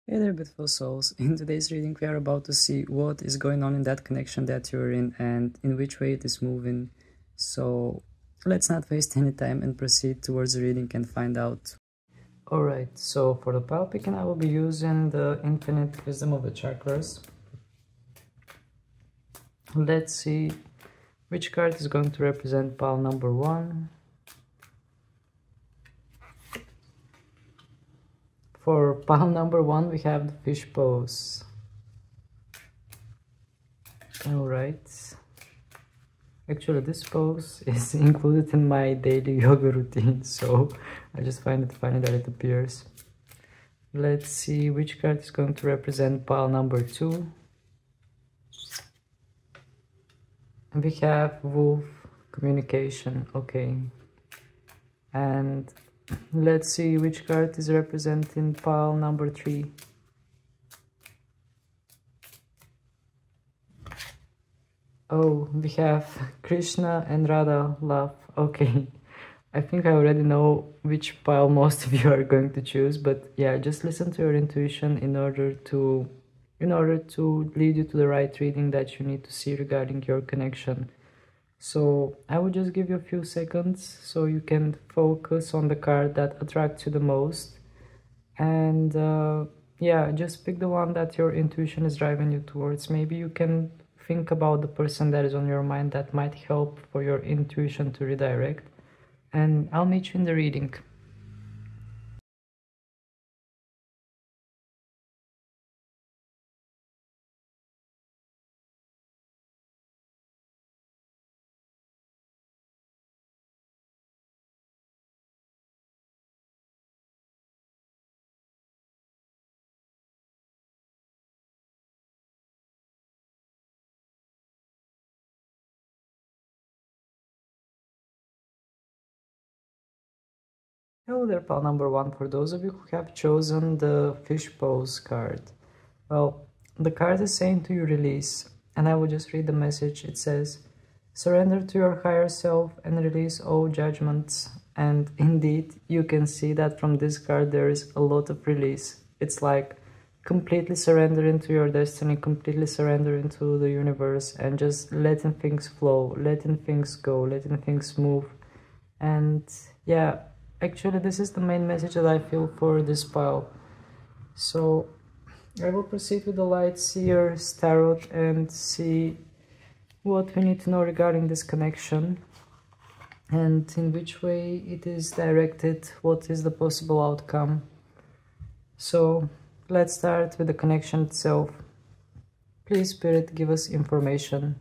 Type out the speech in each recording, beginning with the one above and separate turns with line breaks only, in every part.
Hey there, beautiful souls. In today's reading, we are about to see what is going on in that connection that you're in and in which way it is moving. So let's not waste any time and proceed towards the reading and find out. Alright, so for the pile picking, I will be using the Infinite Wisdom of the Chakras. Let's see which card is going to represent pile number 1. For pile number 1, we have the fish pose. Alright. Actually, this pose is included in my daily yoga routine, so I just find it funny that it appears. Let's see which card is going to represent pile number 2. We have wolf, communication, okay. And let's see which card is representing pile number 3. Oh, we have Krishna and Radha, love, okay. I think I already know which pile most of you are going to choose, but yeah, just listen to your intuition in order to lead you to the right reading that you need to see regarding your connection. So I will just give you a few seconds so you can focus on the card that attracts you the most, and yeah, just pick the one that your intuition is driving you towards. Maybe you can think about the person that is on your mind that might help for your intuition to redirect, and I'll meet you in the reading. Hello there, pal number 1, for those of you who have chosen the fish pose card. Well, the card is saying to you release, and I will just read the message. It says, surrender to your higher self and release all judgments. And indeed, you can see that from this card there is a lot of release. It's like completely surrender into your destiny, completely surrender into the universe, and just letting things flow, letting things go, letting things move. And yeah, actually this is the main message that I feel for this pile. So I will proceed with the Light Seer's Tarot and see what we need to know regarding this connection and in which way it is directed, what is the possible outcome. So let's start with the connection itself. Please, Spirit, give us information.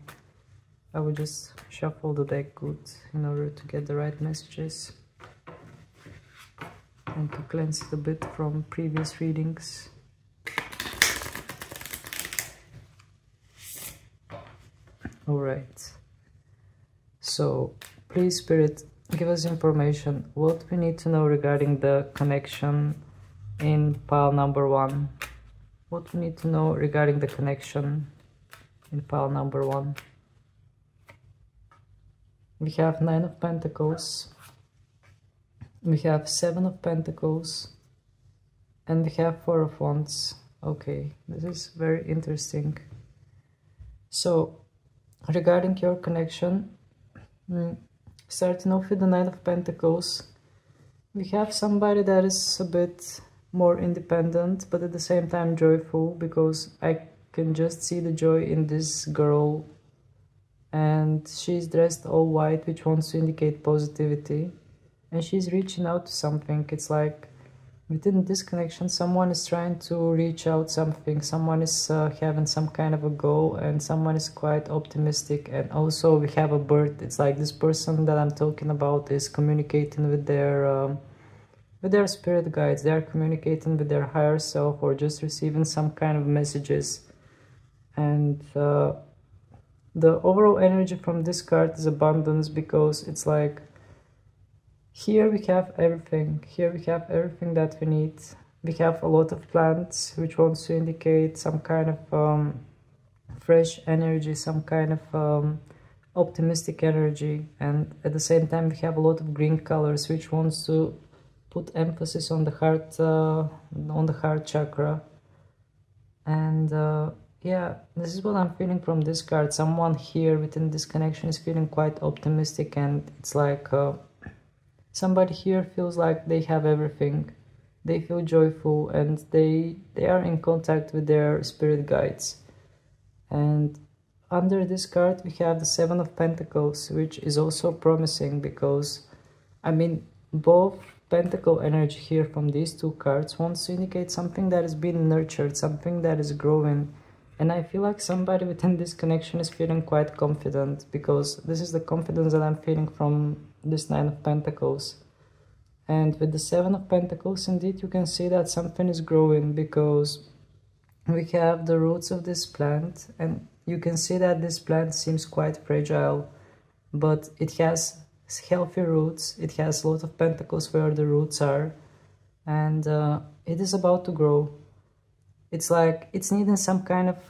I will just shuffle the deck good in order to get the right messages and to cleanse it a bit from previous readings. Alright, so please, Spirit, give us information, what we need to know regarding the connection in pile number 1. What we need to know regarding the connection in pile number 1. We have 9 of Pentacles, we have 7 of Pentacles, and we have 4 of Wands. Okay, this is very interesting. So, regarding your connection, starting off with the 9 of Pentacles, we have somebody that is a bit more independent, but at the same time joyful, because I can just see the joy in this girl, and she's dressed all white, which wants to indicate positivity, and she's reaching out to something. It's like within this connection someone is trying to reach out something, someone is having some kind of a goal, and someone is quite optimistic. And also we have a bird. It's like this person that I'm talking about is communicating with their spirit guides. They are communicating with their higher self, or just receiving some kind of messages. And the overall energy from this card is abundance, because it's like here we have everything. Here we have everything that we need. We have a lot of plants, which wants to indicate some kind of fresh energy, some kind of optimistic energy. And at the same time we have a lot of green colors, which wants to put emphasis on the heart chakra. And yeah, this is what I'm feeling from this card. Someone here within this connection is feeling quite optimistic, and it's like somebody here feels like they have everything. They feel joyful, and they are in contact with their spirit guides. And under this card we have the Seven of Pentacles, which is also promising, because I mean both pentacle energy here from these two cards wants to indicate something that is being nurtured, something that is growing. And I feel like somebody within this connection is feeling quite confident, because this is the confidence that I'm feeling from this Nine of Pentacles. And with the Seven of Pentacles, indeed you can see that something is growing, because we have the roots of this plant, and you can see that this plant seems quite fragile, but it has healthy roots. It has a lot of pentacles where the roots are, and it is about to grow. It's like it's needing some kind of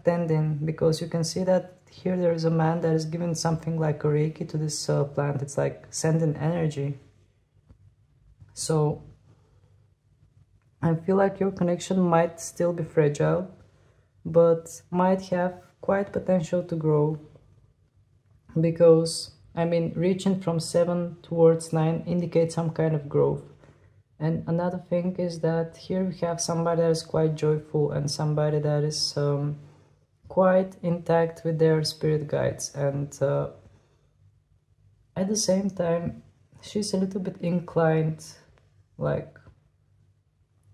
tending, because you can see that here there is a man that is giving something like a Reiki to this plant. It's like sending energy. So I feel like your connection might still be fragile, but might have quite potential to grow, because I mean reaching from 7 towards 9 indicates some kind of growth. And another thing is that here we have somebody that is quite joyful, and somebody that is quite intact with their spirit guides, and at the same time she's a little bit inclined, like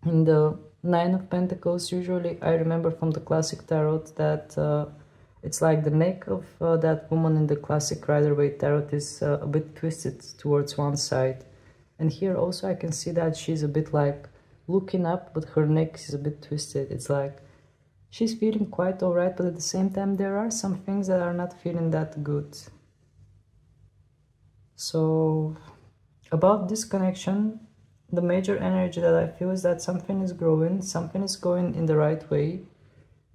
in the Nine of Pentacles. Usually I remember from the classic tarot that it's like the neck of that woman in the classic Rider-Waite tarot is a bit twisted towards one side. And here also I can see that she's a bit like looking up, but her neck is a bit twisted. It's like she's feeling quite alright, but at the same time there are some things that are not feeling that good. So about this connection, the major energy that I feel is that something is growing, something is going in the right way,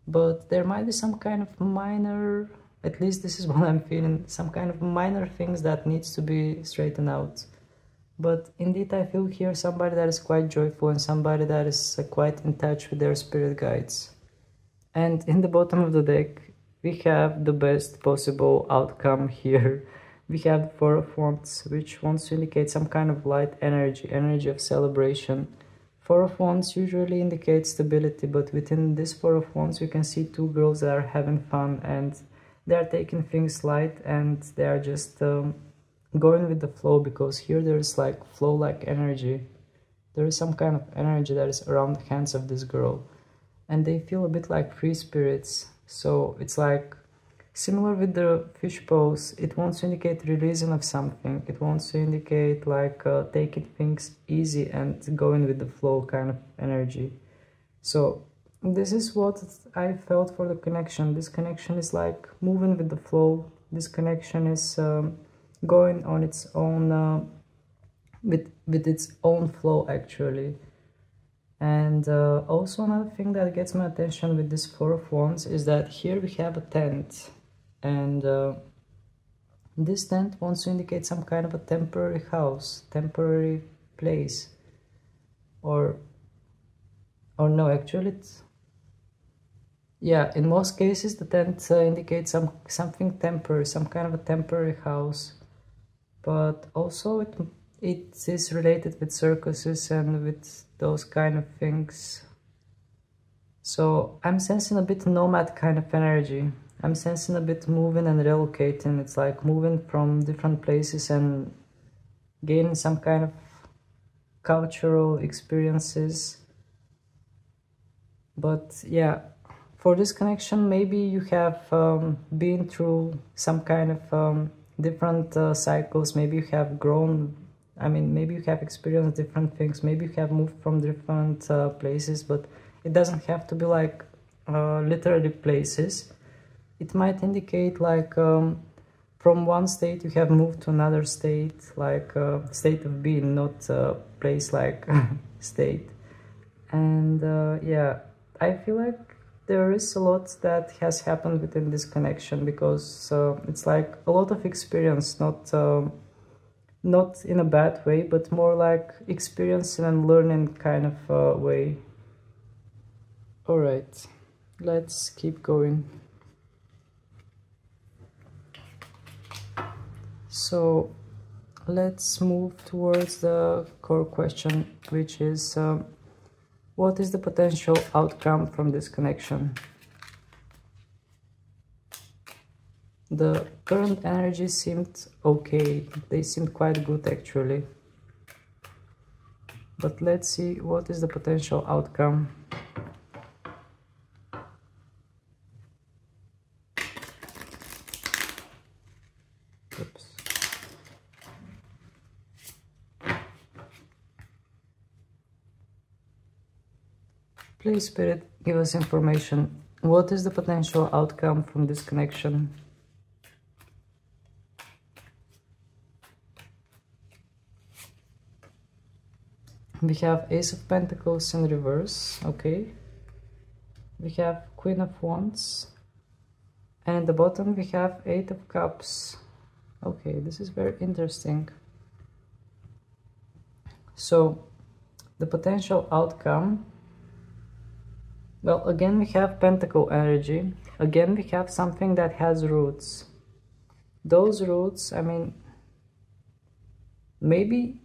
but there might be some kind of minor, at least this is what I'm feeling, some kind of minor things that needs to be straightened out. But indeed I feel here somebody that is quite joyful, and somebody that is quite in touch with their spirit guides. And in the bottom of the deck we have the best possible outcome here. We have the Four of Wands, which wants to indicate some kind of light energy, energy of celebration. Four of Wands usually indicates stability, but within this Four of Wands we can see two girls that are having fun, and they are taking things light, and they are just going with the flow, because here there is like flow-like energy. There is some kind of energy that is around the hands of this girl, and they feel a bit like free spirits. So it's like similar with the fish pose. It wants to indicate releasing of something. It wants to indicate like taking things easy and going with the flow kind of energy. So this is what I felt for the connection. This connection is like moving with the flow. This connection is going on its own, with its own flow actually. And also another thing that gets my attention with this Four of Wands is that here we have a tent, and this tent wants to indicate some kind of a temporary house, temporary place, or no, actually it's, yeah, in most cases the tent indicates something temporary, some kind of a temporary house. But also it is related with circuses and with those kind of things. So I'm sensing a bit nomad kind of energy. I'm sensing a bit moving and relocating. It's like moving from different places and gaining some kind of cultural experiences. But yeah, for this connection, maybe you have been through some kind of different cycles. Maybe you have grown, I mean, maybe you have experienced different things, maybe you have moved from different places, but it doesn't have to be like literally places. It might indicate like from one state you have moved to another state, like state of being, not place like state. And yeah, I feel like there is a lot that has happened within this connection, because it's like a lot of experience, not in a bad way, but more like experiencing and learning kind of way. All right, let's keep going. So let's move towards the core question, which is what is the potential outcome from this connection? The current energy seemed okay, they seemed quite good actually. But let's see what is the potential outcome. Oops. Please, Spirit, give us information. What is the potential outcome from this connection? We have Ace of Pentacles in reverse, okay. We have Queen of Wands. And at the bottom we have Eight of Cups. Okay, this is very interesting. So, the potential outcome... Well, again we have Pentacle energy. Again we have something that has roots. Those roots, I mean... Maybe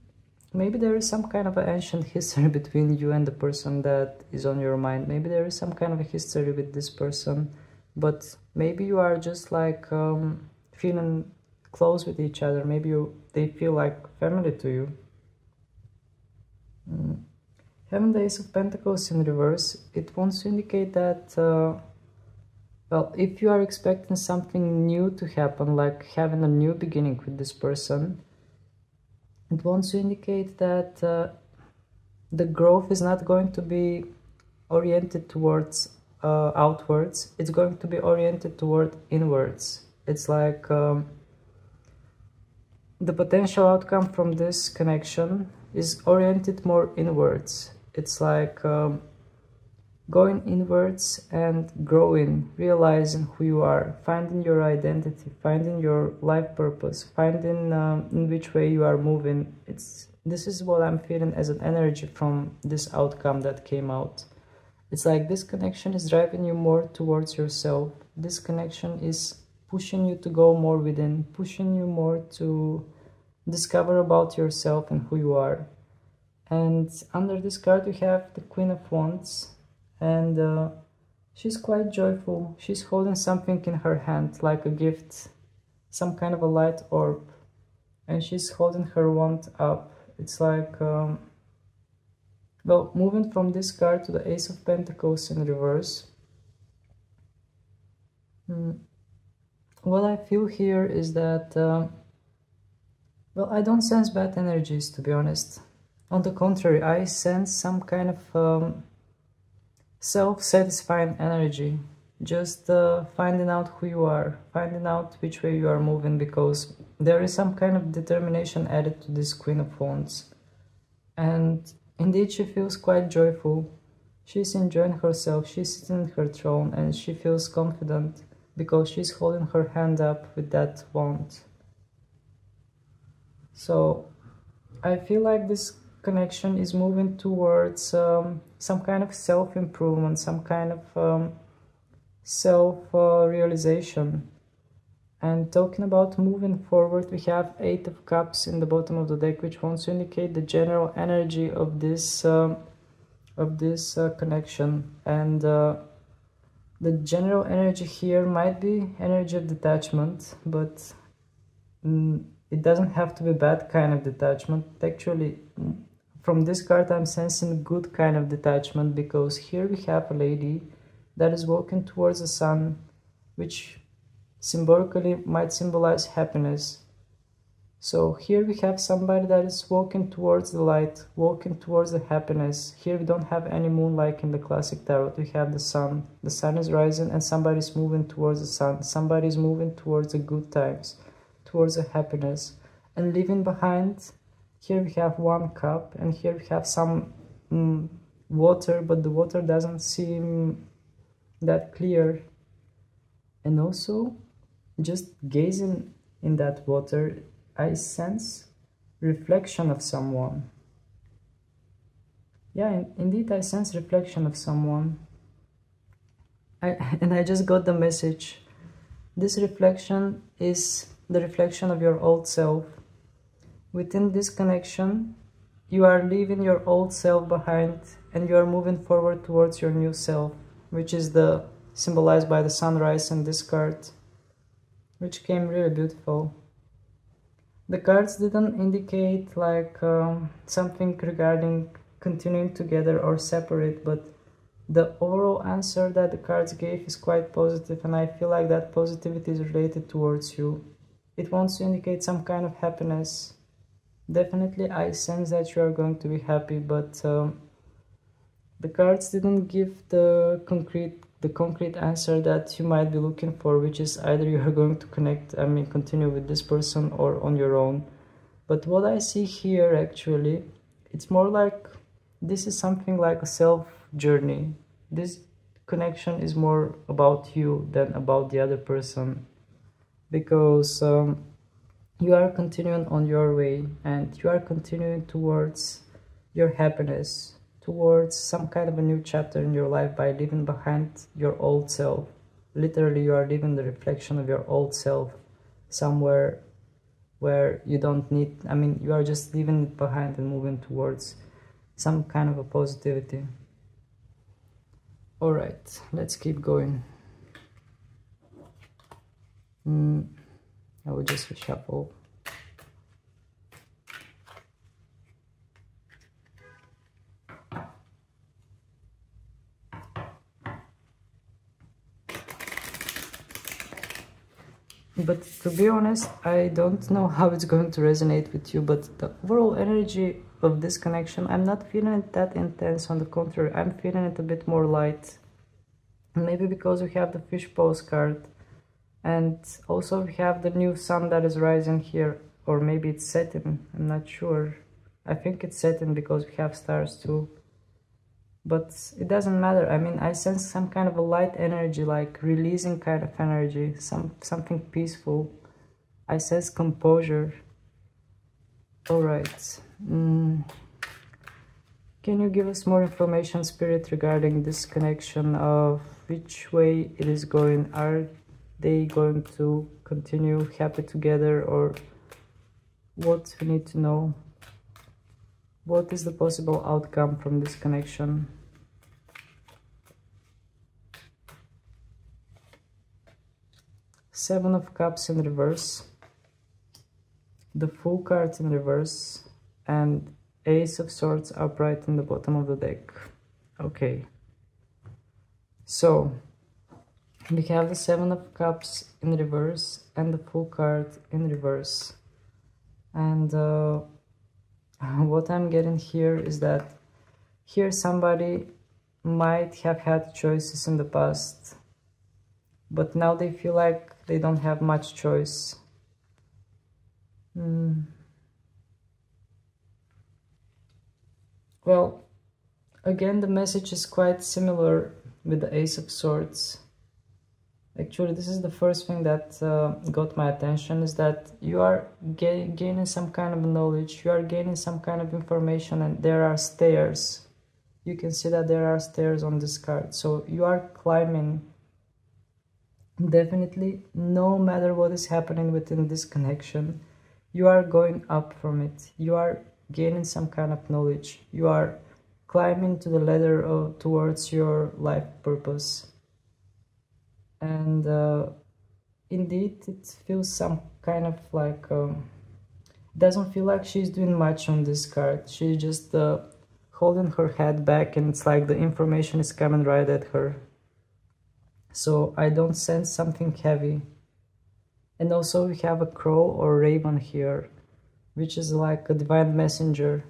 there is some kind of an ancient history between you and the person that is on your mind. Maybe there is some kind of a history with this person, but maybe you are just like feeling close with each other. Maybe they feel like family to you. Having the Ace of Pentacles in reverse, it wants to indicate that, well, if you are expecting something new to happen, like having a new beginning with this person, it wants to indicate that the growth is not going to be oriented towards outwards, it's going to be oriented toward inwards. It's like the potential outcome from this connection is oriented more inwards. It's like going inwards and growing, realizing who you are, finding your identity, finding your life purpose, finding in which way you are moving. This is what I'm feeling as an energy from this outcome that came out. It's like this connection is driving you more towards yourself. This connection is pushing you to go more within, pushing you more to discover about yourself and who you are. And under this card we have the Queen of Wands. And she's quite joyful. She's holding something in her hand, like a gift, some kind of a light orb, and she's holding her wand up. It's like, well, moving from this card to the Ace of Pentacles in reverse. What I feel here is that, well, I don't sense bad energies, to be honest. On the contrary, I sense some kind of self-satisfying energy, just finding out who you are, finding out which way you are moving, because there is some kind of determination added to this Queen of Wands. And indeed she feels quite joyful. She's enjoying herself, she's sitting in her throne, and she feels confident because she's holding her hand up with that wand. So I feel like this connection is moving towards some kind of self-improvement, some kind of self-realization. And talking about moving forward, we have Eight of Cups in the bottom of the deck, which wants to indicate the general energy of this connection. And the general energy here might be energy of detachment, but it doesn't have to be bad kind of detachment. Actually, from this card I'm sensing good kind of detachment, because here we have a lady that is walking towards the sun, which symbolically might symbolize happiness. So here we have somebody that is walking towards the light, walking towards the happiness. Here we don't have any moon like in the classic tarot, we have the sun. The sun is rising and somebody is moving towards the sun. Somebody is moving towards the good times, towards the happiness. And leaving behind, here we have one cup, and here we have some water, but the water doesn't seem that clear. And also, just gazing in that water, I sense reflection of someone. Yeah, indeed I sense reflection of someone. And I just got the message. This reflection is the reflection of your old self. Within this connection, you are leaving your old self behind and you are moving forward towards your new self, which is the symbolized by the sunrise in this card, which came really beautiful. The cards didn't indicate like something regarding continuing together or separate, but the overall answer that the cards gave is quite positive, and I feel like that positivity is related towards you. It wants to indicate some kind of happiness. Definitely I sense that you are going to be happy, but the cards didn't give the concrete answer that you might be looking for, which is either you are going to continue with this person or on your own. But what I see here, actually, it's more like this is something like a self journey. This connection is more about you than about the other person, because you are continuing on your way and you are continuing towards your happiness, towards some kind of a new chapter in your life by leaving behind your old self. Literally, you are leaving the reflection of your old self somewhere where you don't need, you are just leaving it behind and moving towards some kind of a positivity. All right, let's keep going. I will just reshuffle. But to be honest, I don't know how it's going to resonate with you, but the overall energy of this connection, I'm not feeling it that intense. On the contrary, I'm feeling it a bit more light. Maybe because we have the fish postcard, and also we have the new sun that is rising here, or maybe it's setting, I'm not sure. I think it's setting because we have stars too. But it doesn't matter. I sense some kind of a light energy, like releasing kind of energy, something peaceful. I sense composure. All right. Can you give us more information, Spirit, regarding this connection of which way it is going? Are they going to continue happy together, or what we need to know? What is the possible outcome from this connection? Seven of Cups in reverse, the Fool card in reverse, and Ace of Swords upright in the bottom of the deck. Okay, so we have the Seven of Cups in reverse and the Fool card in reverse, and what I'm getting here is that here somebody might have had choices in the past, but now they feel like they don't have much choice. Well, again, the message is quite similar with the Ace of Swords. Actually, this is the first thing that got my attention, is that you are gaining some kind of knowledge, you are gaining some kind of information, and there are stairs. You can see that there are stairs on this card, so you are climbing. Definitely, no matter what is happening within this connection, you are going up from it. You are gaining some kind of knowledge. You are climbing to the ladder towards your life purpose. And indeed, it feels some kind of like... doesn't feel like she's doing much on this card. She's just holding her head back, and it's like the information is coming right at her. So I don't sense something heavy. And also we have a crow or raven here, which is like a divine messenger.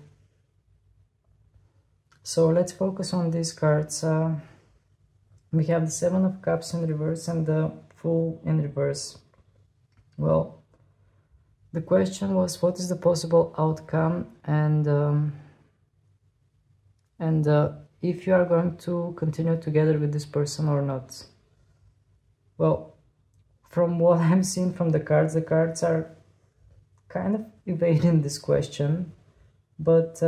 So let's focus on these cards. We have the Seven of Cups in reverse and the Fool in reverse. Well, the question was, what is the possible outcome, and if you are going to continue together with this person or not. Well, from what I'm seeing from the cards are kind of evading this question, but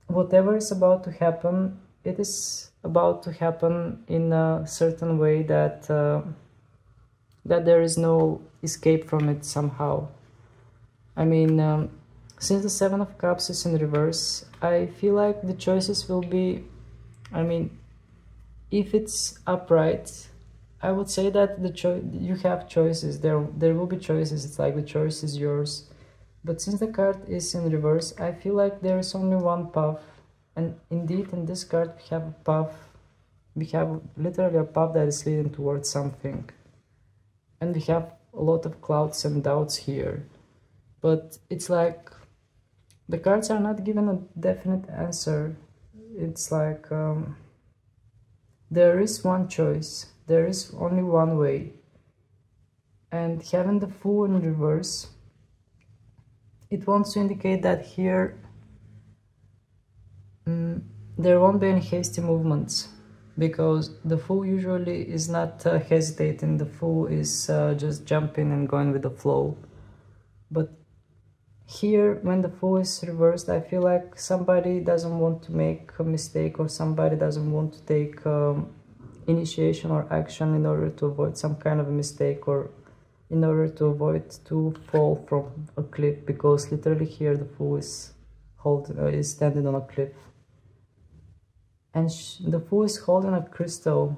whatever is about to happen, it is about to happen in a certain way that that there is no escape from it somehow. I mean, since the Seven of Cups is in reverse, I feel like the choices will be, I mean, if it's upright, I would say that you have choices. There will be choices. It's like the choice is yours. But since the card is in reverse, I feel like there is only one path. And indeed, in this card, we have a path. We have literally a path that is leading towards something. And we have a lot of clouds and doubts here. But it's like the cards are not given a definite answer. It's like there is one choice. There is only one way. And having the Fool in reverse, it wants to indicate that here there won't be any hasty movements, because the Fool usually is not hesitating. The Fool is just jumping and going with the flow. But here, when the Fool is reversed, I feel like somebody doesn't want to make a mistake, or somebody doesn't want to take initiation or action in order to avoid some kind of a mistake, or in order to avoid to fall from a cliff, because literally here the Fool is standing on a cliff. And the Fool is holding a crystal.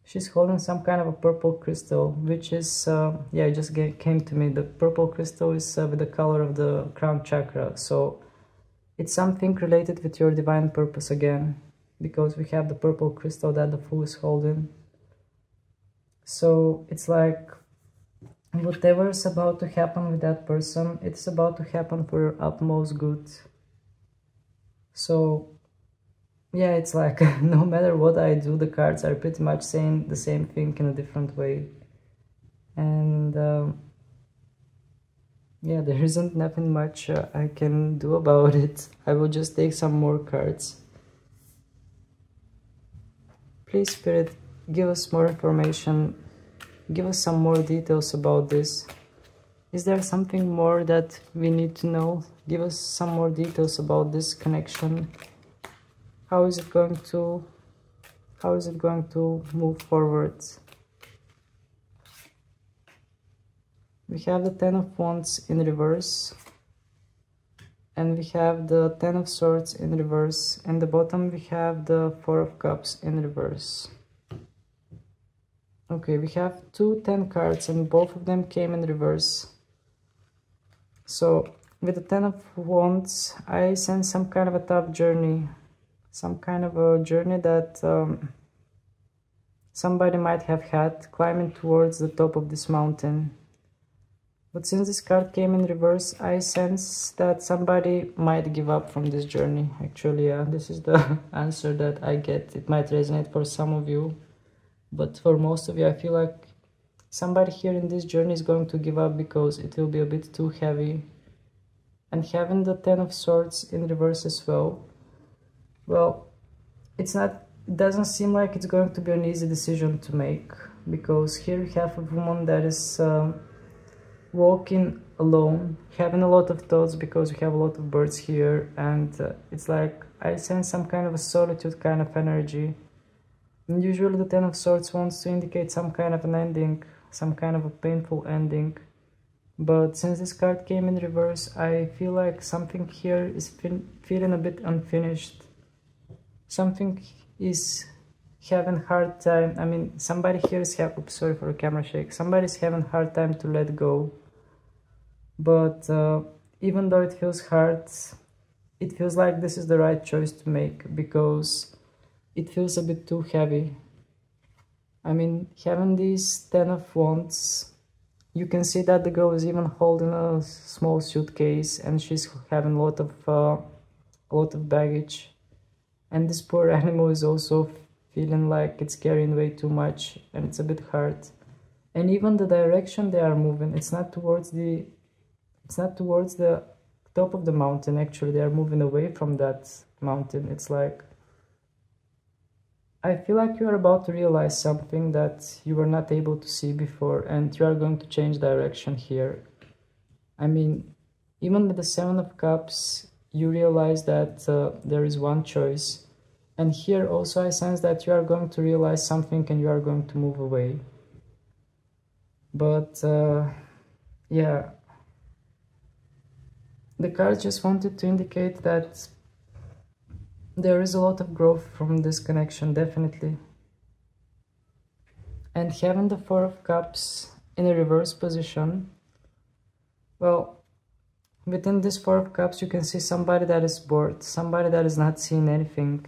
She's holding some kind of a purple crystal, which is, yeah, it just came to me. The purple crystal is with the color of the crown chakra. So it's something related with your divine purpose again, because we have the purple crystal that the Fool is holding. So it's like whatever is about to happen with that person, it's about to happen for your utmost good. So yeah, it's like no matter what I do, the cards are pretty much saying the same thing in a different way. And yeah, there isn't nothing much I can do about it. I will just take some more cards. Please, Spirit, give us more information. Give us some more details about this. Is there something more that we need to know? Give us some more details about this connection. How is it going to move forward? We have the Ten of Wands in reverse, and we have the Ten of Swords in reverse, and the bottom we have the Four of Cups in reverse. Okay, we have 2 10 cards, and both of them came in reverse. So with the Ten of Wands, I sense some kind of a tough journey. Some kind of a journey that somebody might have had climbing towards the top of this mountain. But since this card came in reverse, I sense that somebody might give up from this journey. Actually, this is the answer that I get. It might resonate for some of you, but for most of you, I feel like somebody here in this journey is going to give up because it will be a bit too heavy. And having the Ten of Swords in reverse as well, well, it doesn't seem like it's going to be an easy decision to make, because here we have a woman that is walking alone, having a lot of thoughts, because we have a lot of birds here, and it's like I sense some kind of a solitude kind of energy. And usually the Ten of Swords wants to indicate some kind of an ending, some kind of a painful ending. But since this card came in reverse, I feel like something here is feeling a bit unfinished. Something is having hard time. I mean, somebody here is sorry for the camera shake. Somebody's having hard time to let go. But even though it feels hard, it feels like this is the right choice to make, because it feels a bit too heavy. I mean, having these 10 of Wands, you can see that the girl is even holding a small suitcase, and she's having a lot of baggage. And this poor animal is also feeling like it's carrying way too much, and it's a bit hard. And even the direction they are moving, it's not towards the top of the mountain. Actually, they are moving away from that mountain. It's like, I feel like you are about to realize something that you were not able to see before, and you are going to change direction here. I mean, even with the Seven of Cups, you realize that there is one choice, And here also I sense that you are going to realize something and you are going to move away. But yeah, the card just wanted to indicate that there is a lot of growth from this connection, definitely. And having the Four of Cups in a reverse position, well, within this Four of Cups you can see somebody that is bored, somebody that is not seeing anything.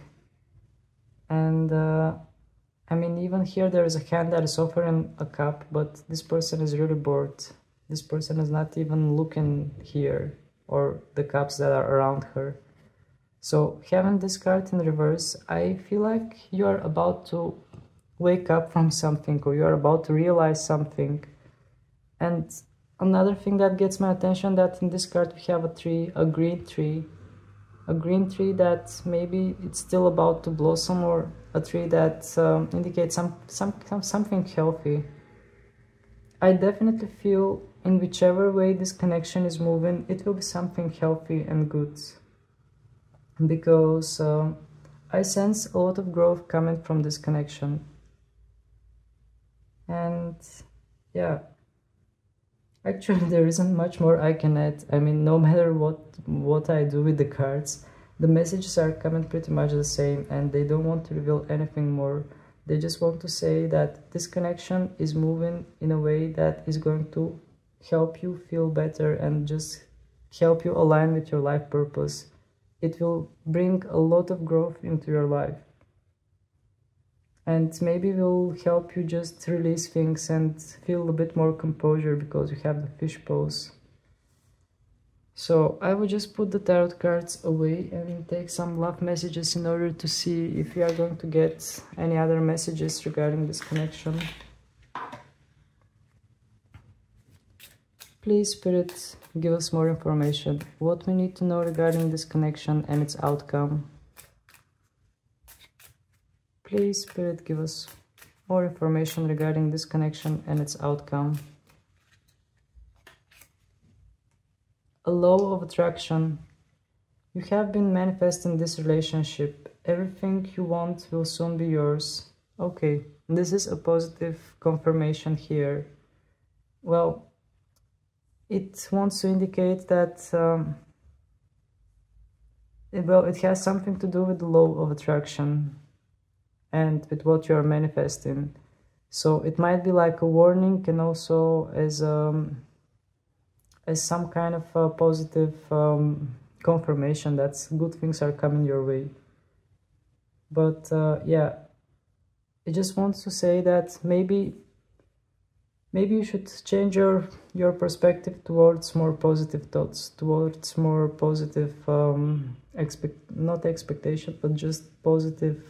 And I mean, even here there is a hand that is offering a cup, but this person is really bored. This person is not even looking here or the cups that are around her. So having this card in reverse, I feel like you are about to wake up from something, or you are about to realize something. And another thing that gets my attention, that in this card we have a tree, a green tree that maybe it's still about to blossom, or a tree that indicates something healthy. I definitely feel in whichever way this connection is moving, it will be something healthy and good, because I sense a lot of growth coming from this connection. And yeah, actually there isn't much more I can add. I mean, no matter what I do with the cards, the messages are coming pretty much the same, and they don't want to reveal anything more. They just want to say that this connection is moving in a way that is going to help you feel better and just help you align with your life purpose. It will bring a lot of growth into your life. And maybe will help you just release things and feel a bit more composure, because you have the fish pose. So I will just put the tarot cards away and take some love messages in order to see if we are going to get any other messages regarding this connection. Please, Spirit, give us more information. What we need to know regarding this connection and its outcome. Please, Spirit, give us more information regarding this connection and its outcome. A law of attraction. You have been manifesting this relationship. Everything you want will soon be yours. Okay, this is a positive confirmation here. Well, it wants to indicate that it has something to do with the law of attraction and with what you are manifesting. So it might be like a warning, and also as some kind of a positive confirmation that good things are coming your way. But yeah, it just wants to say that maybe you should change your perspective towards more positive thoughts, towards more positive not expectation, but just positive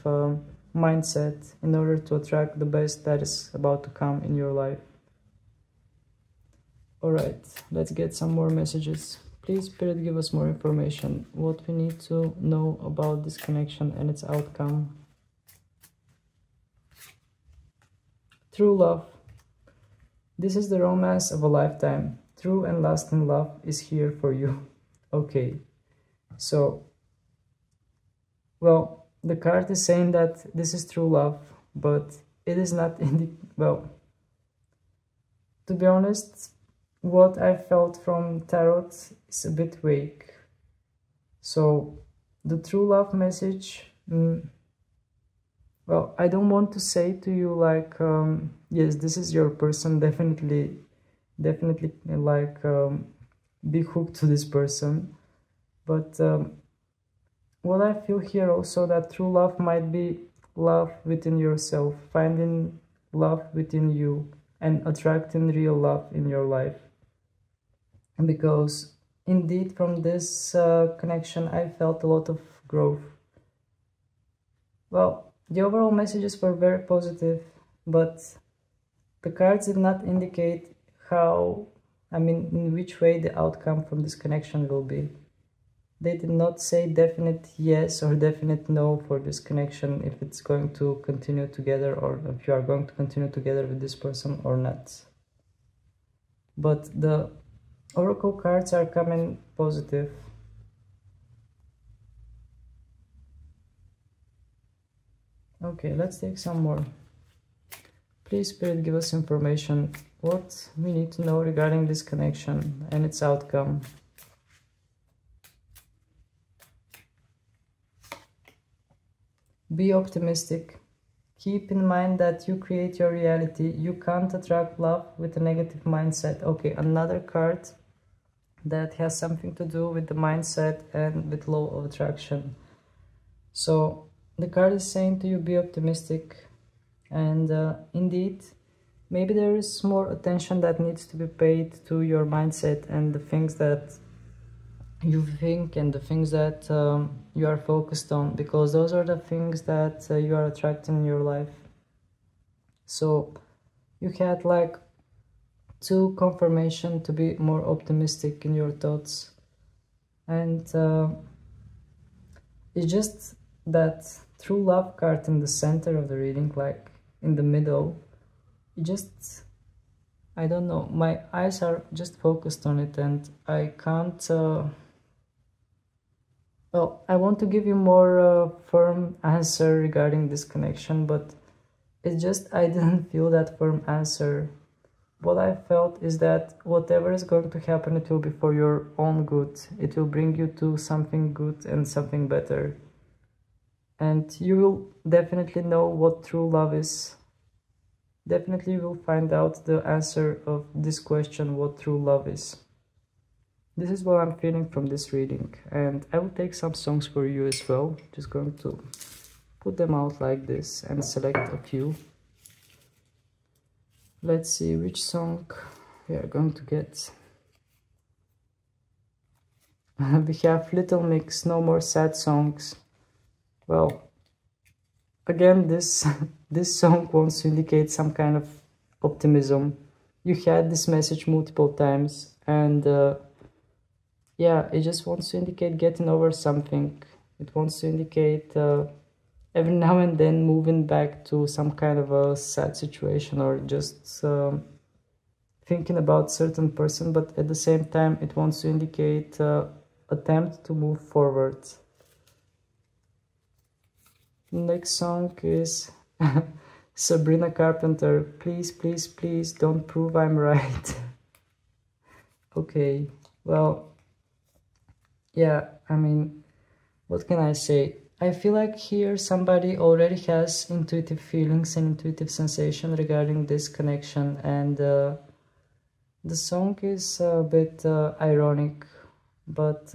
mindset, in order to attract the best that is about to come in your life. Alright, let's get some more messages. Please, Spirit, give us more information. What we need to know about this connection and its outcome. True love. This is the romance of a lifetime. True and lasting love is here for you. Okay, so, well, the card is saying that this is true love, but it is not well, to be honest, what I felt from tarot is a bit vague. So the true love message, well, I don't want to say to you like, yes, this is your person, definitely like be hooked to this person. But what I feel here also, that true love might be love within yourself, finding love within you and attracting real love in your life. Because indeed from this connection I felt a lot of growth. Well, the overall messages were very positive, but the cards did not indicate how, I mean, in which way the outcome from this connection will be. They did not say definite yes or definite no for this connection, if it's going to continue together, or if you are going to continue together with this person or not. But the oracle cards are coming positive. Okay, let's take some more. Please, Spirit, give us information. What we need to know regarding this connection and its outcome. Be optimistic. Keep in mind that you create your reality. You can't attract love with a negative mindset. Okay, another card that has something to do with the mindset and with law of attraction. So the card is saying to you, be optimistic. And indeed, maybe there is more attention that needs to be paid to your mindset and the things that you think and the things that you are focused on, because those are the things that you are attracting in your life. So you had like 2 confirmation to be more optimistic in your thoughts, and it's just that true love card in the center of the reading, like in the middle. It just, I don't know, my eyes are just focused on it and I can't well, I want to give you more firm answer regarding this connection, but it's just I didn't feel that firm answer. What I felt is that whatever is going to happen, it will be for your own good. It will bring you to something good and something better. And you will definitely know what true love is. Definitely you will find out the answer of this question, what true love is. This is what I'm feeling from this reading, and I will take some songs for you as well. Just going to put them out like this and select a few. Let's see which song we are going to get. We have Little Mix, No More Sad Songs. Well, again, this song wants to indicate some kind of optimism. You had this message multiple times, and yeah, it just wants to indicate getting over something. It wants to indicate every now and then moving back to some kind of a sad situation, or just thinking about certain person, but at the same time it wants to indicate attempt to move forward. Next song is Sabrina Carpenter, Please, Please, Please Don't Prove I'm Right. Okay, well, yeah, I mean, what can I say? I feel like here somebody already has intuitive feelings and intuitive sensation regarding this connection, and the song is a bit ironic, but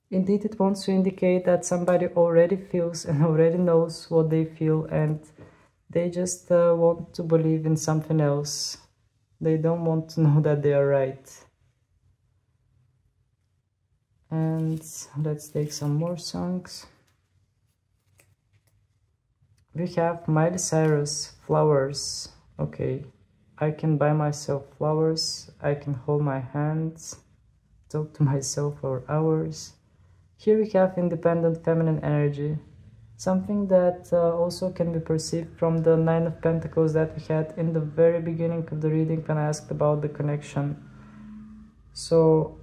indeed it wants to indicate that somebody already feels and already knows what they feel, and they just want to believe in something else. They don't want to know that they are right. And let's take some more songs. We have Miley Cyrus, Flowers. Okay, I can buy myself flowers, I can hold my hands, talk to myself for hours. Here we have independent feminine energy, something that also can be perceived from the 9 of Pentacles that we had in the very beginning of the reading when I asked about the connection. So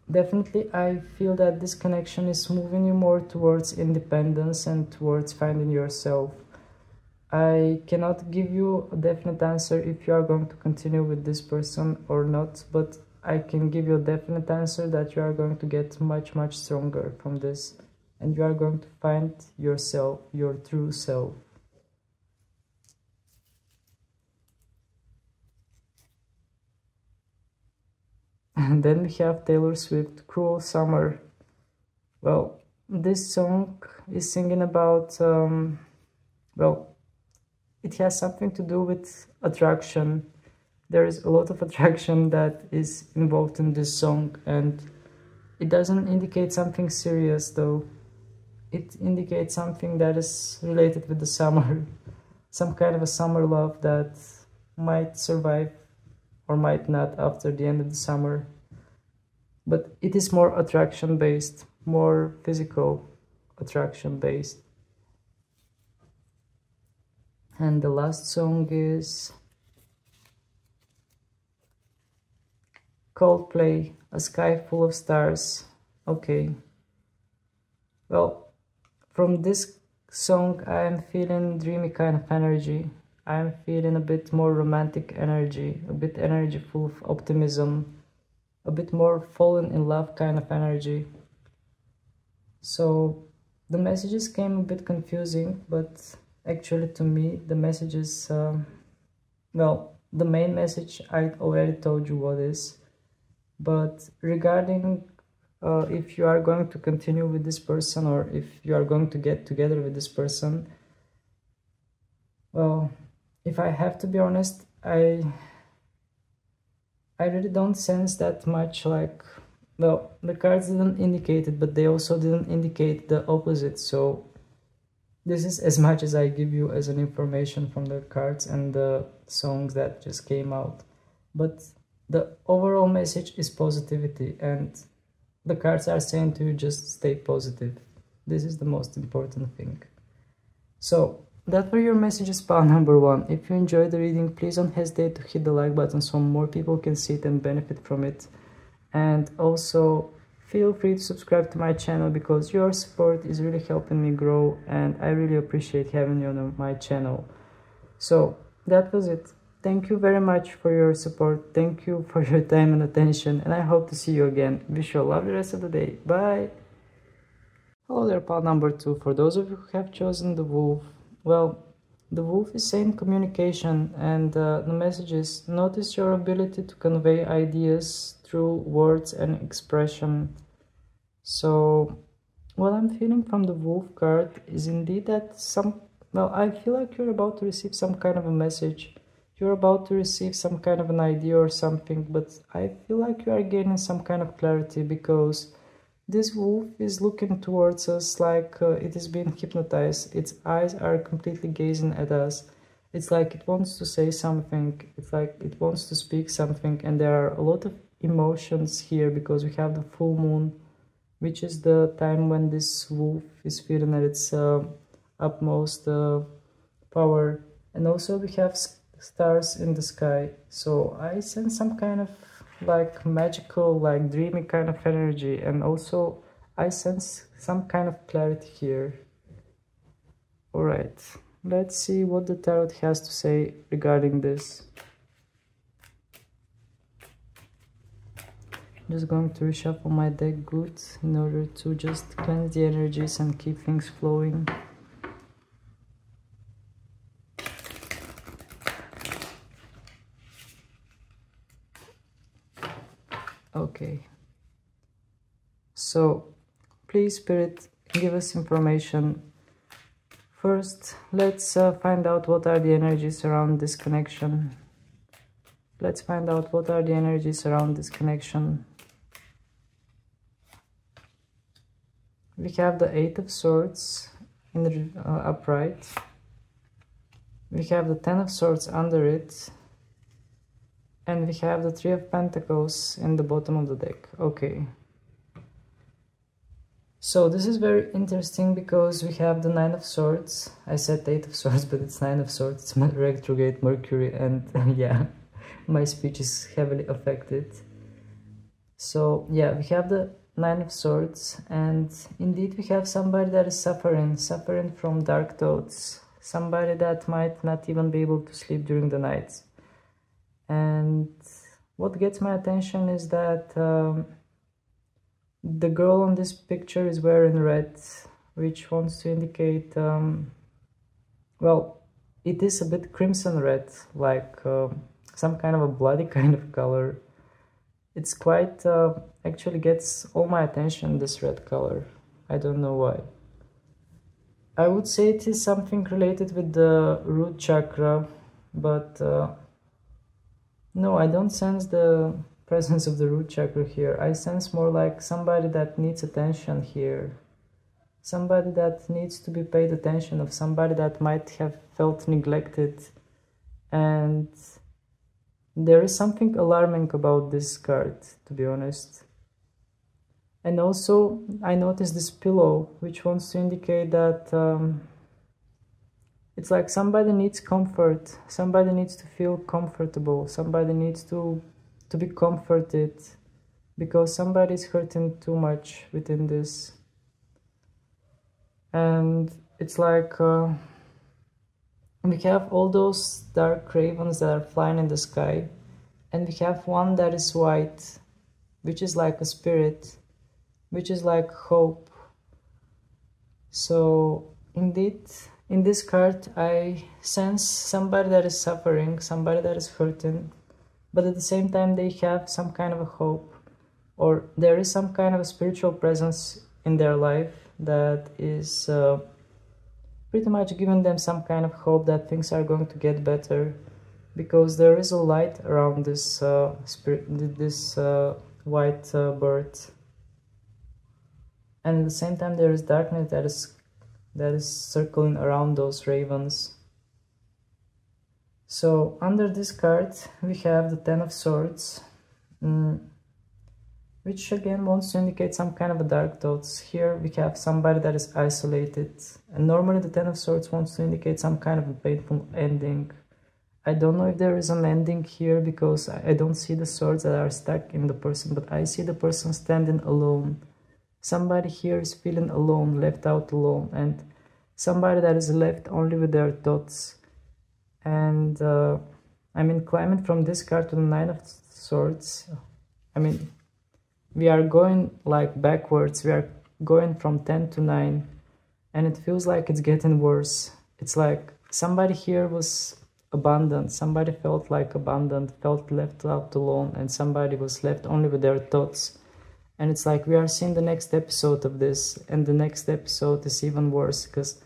definitely, I feel that this connection is moving you more towards independence and towards finding yourself. I cannot give you a definite answer if you are going to continue with this person or not, but I can give you a definite answer that you are going to get much, much stronger from this, and you are going to find yourself, your true self. And then we have Taylor Swift, Cruel Summer. Well, this song is singing about, well, it has something to do with attraction. There is a lot of attraction that is involved in this song, and it doesn't indicate something serious though. It indicates something that is related with the summer. Some kind of a summer love that might survive or might not after the end of the summer. But it is more attraction based, more physical attraction based. And the last song is Coldplay, A Sky Full of Stars. Okay. Well, from this song, I'm feeling dreamy kind of energy. I'm feeling a bit more romantic energy, a bit energy full of optimism, a bit more fallen in love kind of energy. So the messages came a bit confusing, but actually to me the messages, well, the main message I already told you what is. But regarding if you are going to continue with this person, or if you are going to get together with this person, well, if I have to be honest, I really don't sense that much, like, well, the cards didn't indicate it, but they also didn't indicate the opposite. So this is as much as I give you as an information from the cards and the songs that just came out. But the overall message is positivity, and the cards are saying to you, just stay positive. This is the most important thing. So that were your messages, pile number 1. If you enjoyed the reading, please don't hesitate to hit the like button so more people can see it and benefit from it. And also feel free to subscribe to my channel, because your support is really helping me grow, and I really appreciate having you on my channel. So that was it. Thank you very much for your support. Thank you for your time and attention, and I hope to see you again. Wish you a lovely rest of the day. Bye! Hello there, pile number 2. For those of you who have chosen the wolf, well, the wolf is saying communication, and the message is, notice your ability to convey ideas through words and expression. So what I'm feeling from the wolf card is indeed that I feel like you're about to receive some kind of a message. You're about to receive some kind of an idea or something, but I feel like you are gaining some kind of clarity, because this wolf is looking towards us like it is being hypnotized. Its eyes are completely gazing at us. It's like it wants to say something. It's like it wants to speak something, and there are a lot of emotions here, because we have the full moon, which is the time when this wolf is feeling at its utmost power. And also we have stars in the sky. So I sense some kind of like magical, like dreamy kind of energy, and also I sense some kind of clarity here. Alright, let's see what the tarot has to say regarding this. I'm just going to reshuffle my deck good in order to just cleanse the energies and keep things flowing. Okay, so please, Spirit, give us information. First, let's find out what are the energies around this connection. Let's find out what are the energies around this connection. We have the 8 of Swords in the upright. We have the 10 of Swords under it. And we have the 3 of Pentacles in the bottom of the deck. Okay. So this is very interesting, because we have the 9 of Swords. I said 8 of Swords, but it's 9 of Swords. It's my retrograde Mercury, and yeah, my speech is heavily affected. So yeah, we have the 9 of Swords, and indeed we have somebody that is suffering from dark thoughts. Somebody that might not even be able to sleep during the nights. And what gets my attention is that the girl on this picture is wearing red, which wants to indicate, well, it is a bit crimson red, like some kind of a bloody kind of color. It's quite, actually gets all my attention, this red color. I don't know why. I would say it is something related with the root chakra, but no, I don't sense the presence of the root chakra here. I sense more like somebody that needs attention here. Somebody that needs to be paid attention of, somebody that might have felt neglected. And there is something alarming about this card, to be honest. And also, I noticed this pillow, which wants to indicate that it's like somebody needs comfort, somebody needs to feel comfortable, somebody needs to be comforted, because somebody is hurting too much within this. And it's like we have all those dark ravens that are flying in the sky, and we have one that is white, which is like a spirit, which is like hope. So indeed, in this card, I sense somebody that is suffering, somebody that is hurting, but at the same time, they have some kind of a hope, or there is some kind of a spiritual presence in their life that is pretty much giving them some kind of hope that things are going to get better, because there is a light around this white bird, and at the same time there is darkness that is circling around those ravens. So under this card we have the Ten of Swords, which again wants to indicate some kind of a dark thoughts. Here we have somebody that is isolated, and normally the Ten of Swords wants to indicate some kind of a painful ending. I don't know if there is an ending here, because I don't see the swords that are stuck in the person, but I see the person standing alone. Somebody here is feeling alone, left out alone, and somebody that is left only with their thoughts. And I mean, climbing from this card to the Nine of Swords, I mean, we are going like backwards, we are going from 10 to 9, and it feels like it's getting worse. It's like somebody here was abandoned, somebody felt like abandoned, felt left out alone, and somebody was left only with their thoughts. And it's like we are seeing the next episode of this, and the next episode is even worse, because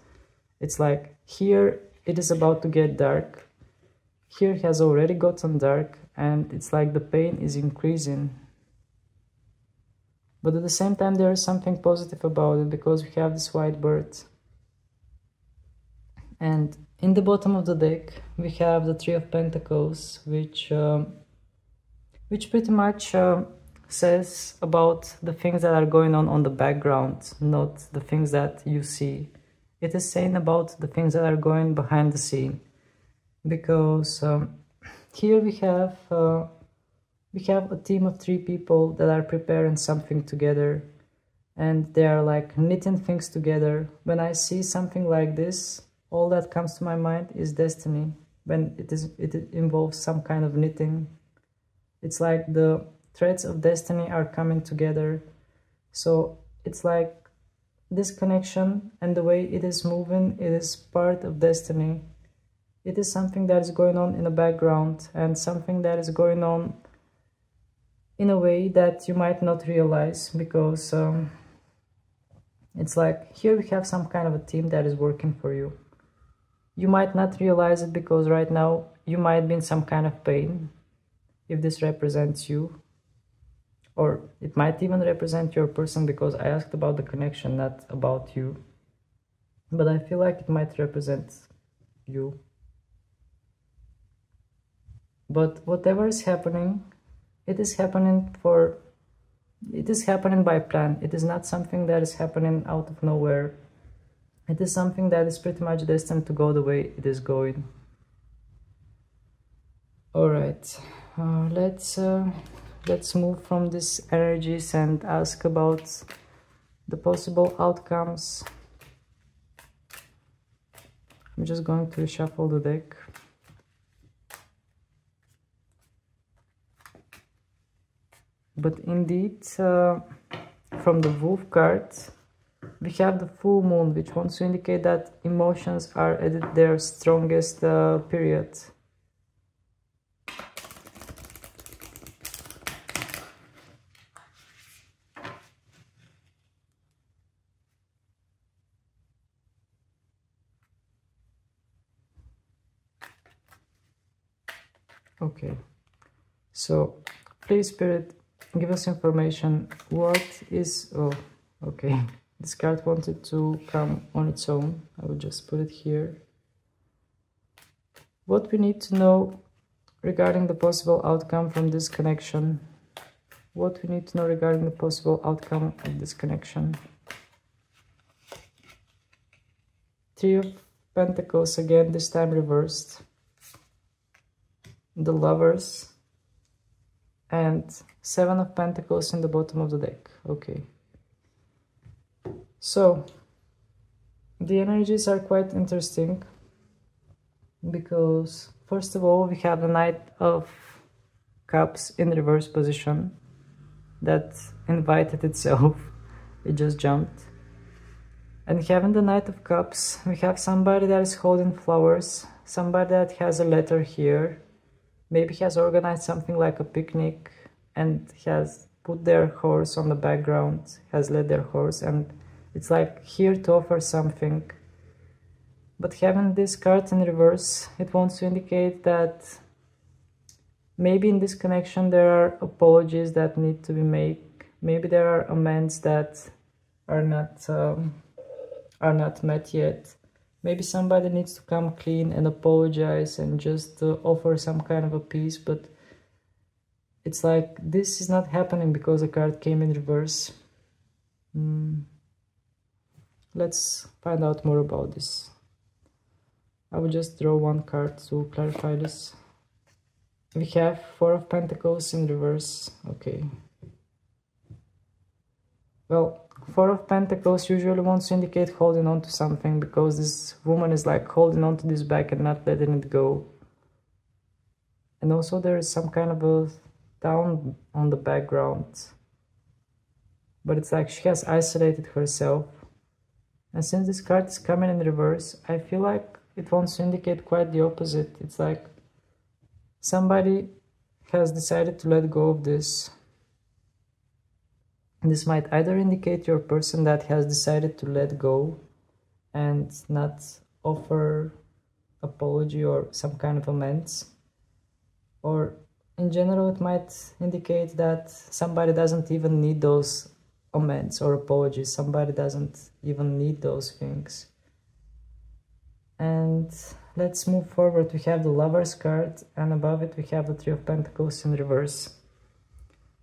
it's like here it is about to get dark, here it has already gotten dark, and it's like the pain is increasing. But at the same time there is something positive about it, because we have this white bird. And in the bottom of the deck we have the Three of Pentacles, which pretty much says about the things that are going on the background, not the things that you see. It is saying about the things that are going behind the scene, because here we have a team of 3 people that are preparing something together, and they are like knitting things together. When I see something like this, all that comes to my mind is destiny. When it involves some kind of knitting, it's like the threads of destiny are coming together. So it's like this connection and the way it is moving, it is part of destiny. It is something that is going on in the background, and something that is going on in a way that you might not realize, because it's like here we have some kind of a team that is working for you. You might not realize it, because right now you might be in some kind of pain, if this represents you. Or it might even represent your person, because I asked about the connection, not about you. But I feel like it might represent you. But whatever is happening, it is happening by plan. It is not something that is happening out of nowhere. It is something that is pretty much destined to go the way it is going. Alright, let's move from these energies and ask about the possible outcomes. I'm just going to reshuffle the deck. But indeed, from the Wolf card, we have the full moon, which wants to indicate that emotions are at their strongest period. Okay, so please, Spirit, give us information. What is... oh, okay. This card wanted to come on its own. I will just put it here. What we need to know regarding the possible outcome from this connection. What we need to know regarding the possible outcome of this connection. Three of Pentacles again, this time reversed. The Lovers. And Seven of Pentacles in the bottom of the deck. Okay. So, the energies are quite interesting because first of all we have the Knight of Cups in reverse position that invited itself. It just jumped. And having the Knight of Cups, we have somebody that is holding flowers, somebody that has a letter here, maybe has organized something like a picnic and has put their horse on the background, has led their horse, and it's like here to offer something. But having this card in reverse, it wants to indicate that maybe in this connection there are apologies that need to be made. Maybe there are amends that are not met yet. Maybe somebody needs to come clean and apologize and just offer some kind of a peace, but it's like this is not happening because the card came in reverse. Let's find out more about this. I will just draw one card to clarify this. We have Four of Pentacles in reverse. Okay. Well, Four of Pentacles usually wants to indicate holding on to something, because this woman is like holding on to this bag and not letting it go. And also there is some kind of a town on the background. But it's like she has isolated herself. And since this card is coming in reverse, I feel like it wants to indicate quite the opposite. It's like somebody has decided to let go of this. This might either indicate your person that has decided to let go and not offer apology or some kind of amends, or in general it might indicate that somebody doesn't even need those amends or apologies. Somebody doesn't even need those things. And let's move forward. We have the Lovers card, and above it we have the Three of Pentacles in reverse.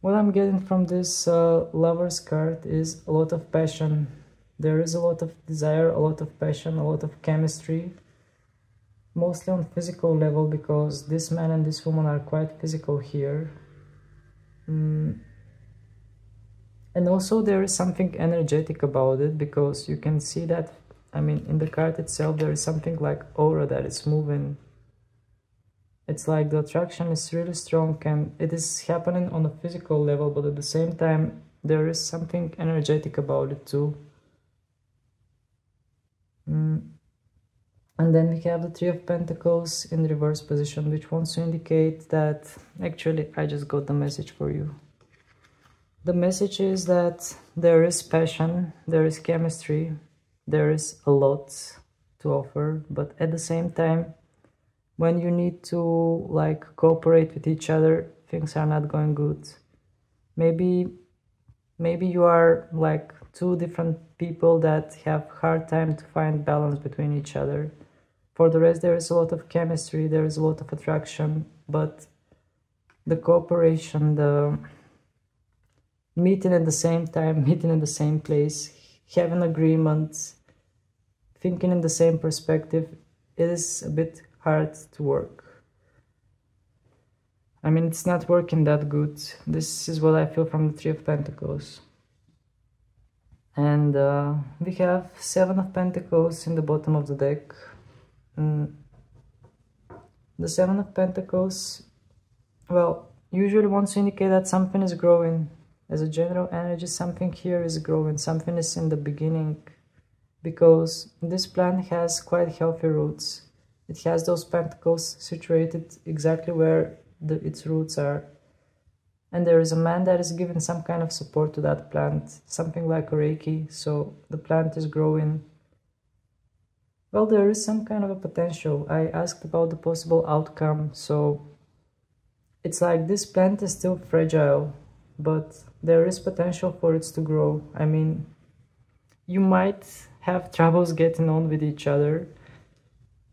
What I'm getting from this Lovers card is a lot of passion. There is a lot of desire, a lot of passion, a lot of chemistry. Mostly on physical level, because this man and this woman are quite physical here. And also there is something energetic about it, because you can see that, I mean, in the card itself there is something like aura that is moving. It's like the attraction is really strong and it is happening on a physical level, but at the same time there is something energetic about it too. And then we have the Three of Pentacles in reverse position, which wants to indicate that, actually I just got the message for you. The message is that there is passion, there is chemistry, there is a lot to offer, but at the same time, when you need to like cooperate with each other, things are not going good. Maybe you are like two different people that have hard time to find balance between each other. For the rest, there is a lot of chemistry, there is a lot of attraction, but the cooperation, the meeting at the same time, meeting in the same place, having agreements, thinking in the same perspective, it is a bit hard to work. I mean, it's not working that good. This is what I feel from the Three of Pentacles. And we have Seven of Pentacles in the bottom of the deck. The Seven of Pentacles, well, usually wants to indicate that something is growing. As a general energy, something here is growing, something is in the beginning, because this plant has quite healthy roots. It has those pentacles situated exactly where its roots are. And there is a man that is giving some kind of support to that plant, something like a Reiki, so the plant is growing. Well, there is some kind of a potential. I asked about the possible outcome, so it's like this plant is still fragile, but there is potential for it to grow. I mean, you might have troubles getting on with each other.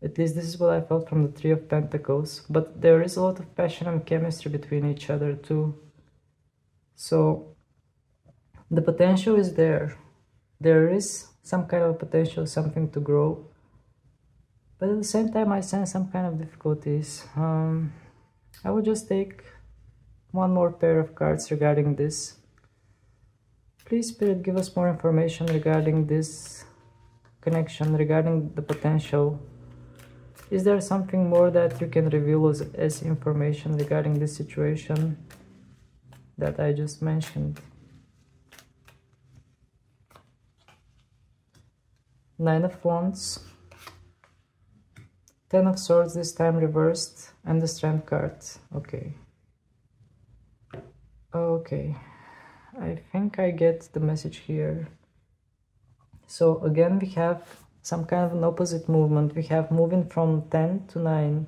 At least this is what I felt from the Three of Pentacles. But there is a lot of passion and chemistry between each other too. So the potential is there. There is some kind of potential, something to grow. But at the same time, I sense some kind of difficulties. I will just take one more pair of cards regarding this. Please, Spirit, give us more information regarding this connection, regarding the potential. Is there something more that you can reveal as information regarding this situation that I just mentioned? Nine of Wands, Ten of Swords, this time reversed, and the Strength card. Okay. Okay. I think I get the message here. So again, we have some kind of an opposite movement. We have moving from 10 to 9.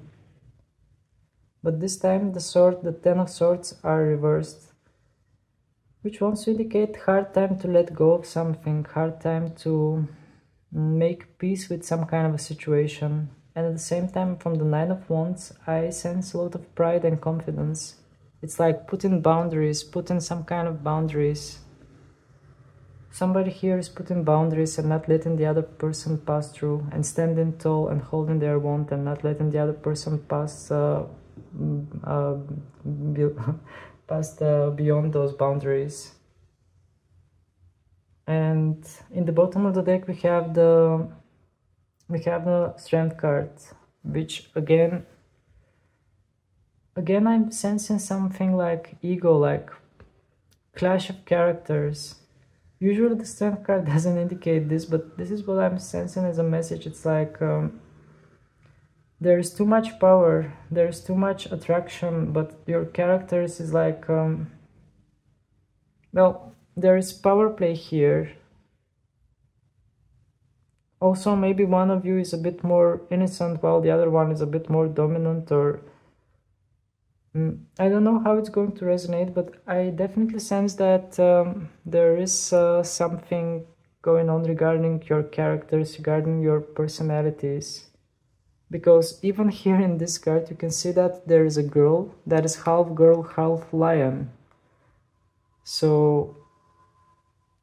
But this time the Ten of Swords are reversed, which wants to indicate hard time to let go of something, hard time to make peace with some kind of a situation. And at the same time, from the Nine of Wands, I sense a lot of pride and confidence. It's like putting boundaries, putting some kind of boundaries. Somebody here is putting boundaries and not letting the other person pass through, and standing tall and holding their wand and not letting the other person pass beyond those boundaries. And in the bottom of the deck we have the Strength card, which again I'm sensing something like ego, like clash of characters. Usually the Strength card doesn't indicate this, but this is what I'm sensing as a message. It's like there is too much power, there is too much attraction, but your characters is like well, there is power play here. Also, maybe one of you is a bit more innocent while the other one is a bit more dominant, or I don't know how it's going to resonate, but I definitely sense that there is something going on regarding your characters, regarding your personalities. Because even here in this card, you can see that there is a girl that is half girl, half lion. So,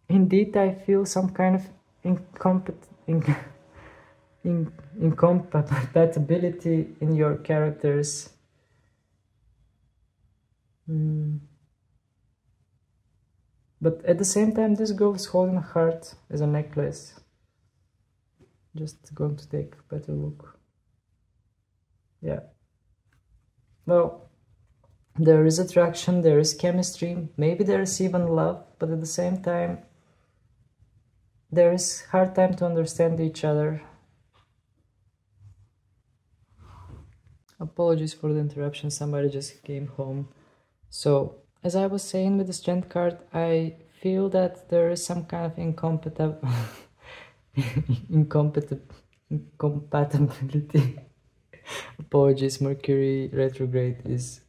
indeed, I feel some kind of incompatibility in your characters. But at the same time, this girl is holding a heart as a necklace. Just going to take a better look. Yeah. Well, there is attraction, there is chemistry, maybe there is even love, but at the same time, there is hard time to understand each other. Apologies for the interruption, somebody just came home. So, as I was saying with the Strength card, I feel that there is some kind of incompatibility. Apologies, Mercury retrograde is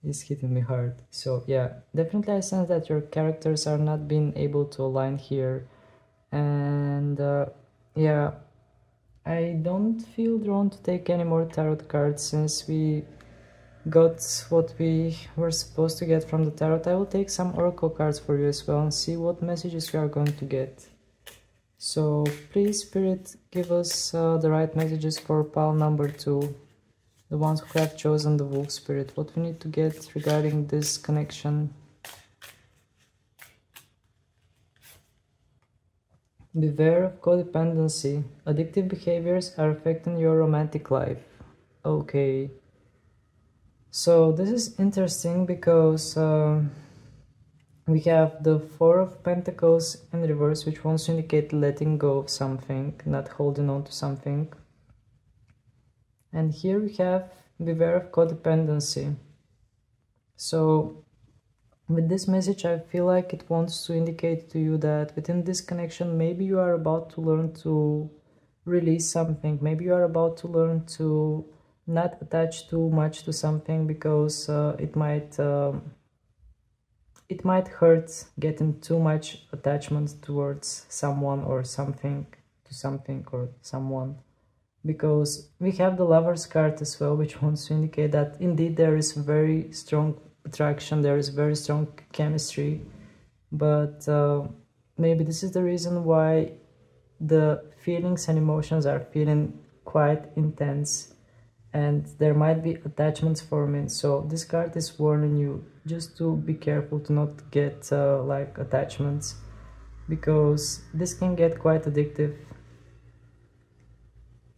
hitting me hard. So yeah, definitely I sense that your characters are not being able to align here. And yeah, I don't feel drawn to take any more tarot cards since we got what we were supposed to get from the tarot. I will take some oracle cards for you as well and see what messages you are going to get. So please, Spirit, give us the right messages for pile number 2, the ones who have chosen the Wolf Spirit. What we need to get regarding this connection. Beware of codependency. Addictive behaviors are affecting your romantic life. Okay. So this is interesting because we have the Four of Pentacles in reverse, which wants to indicate letting go of something, not holding on to something. And here we have beware of codependency. So with this message, I feel like it wants to indicate to you that within this connection, maybe you are about to learn to release something. Maybe you are about to learn to not attach too much to something, because it might hurt getting too much attachment towards someone or something, to something or someone. Because we have the Lover's card as well, which wants to indicate that indeed there is very strong attraction, there is very strong chemistry, but maybe this is the reason why the feelings and emotions are feeling quite intense, and there might be attachments forming. So this card is warning you just to be careful to not get like attachments, because this can get quite addictive.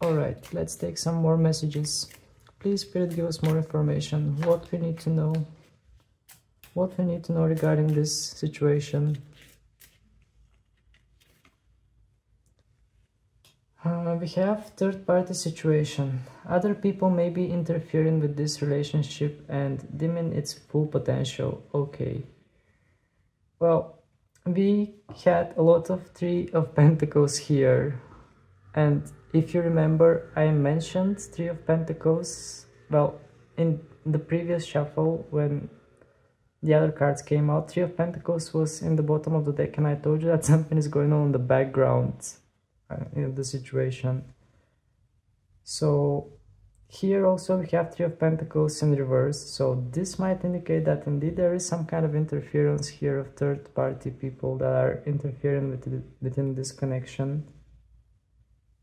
All right, let's take some more messages. Please, Spirit, give us more information. What we need to know. What we need to know regarding this situation. We have third-party situation. Other people may be interfering with this relationship and dimming its full potential. Okay. Well, we had a lot of Three of Pentacles here. And if you remember, I mentioned Three of Pentacles, well, in the previous shuffle when the other cards came out. Three of Pentacles was in the bottom of the deck, and I told you that something is going on in the background in the situation. So here also we have Three of Pentacles in reverse, so this might indicate that indeed there is some kind of interference here of third-party people that are interfering within this connection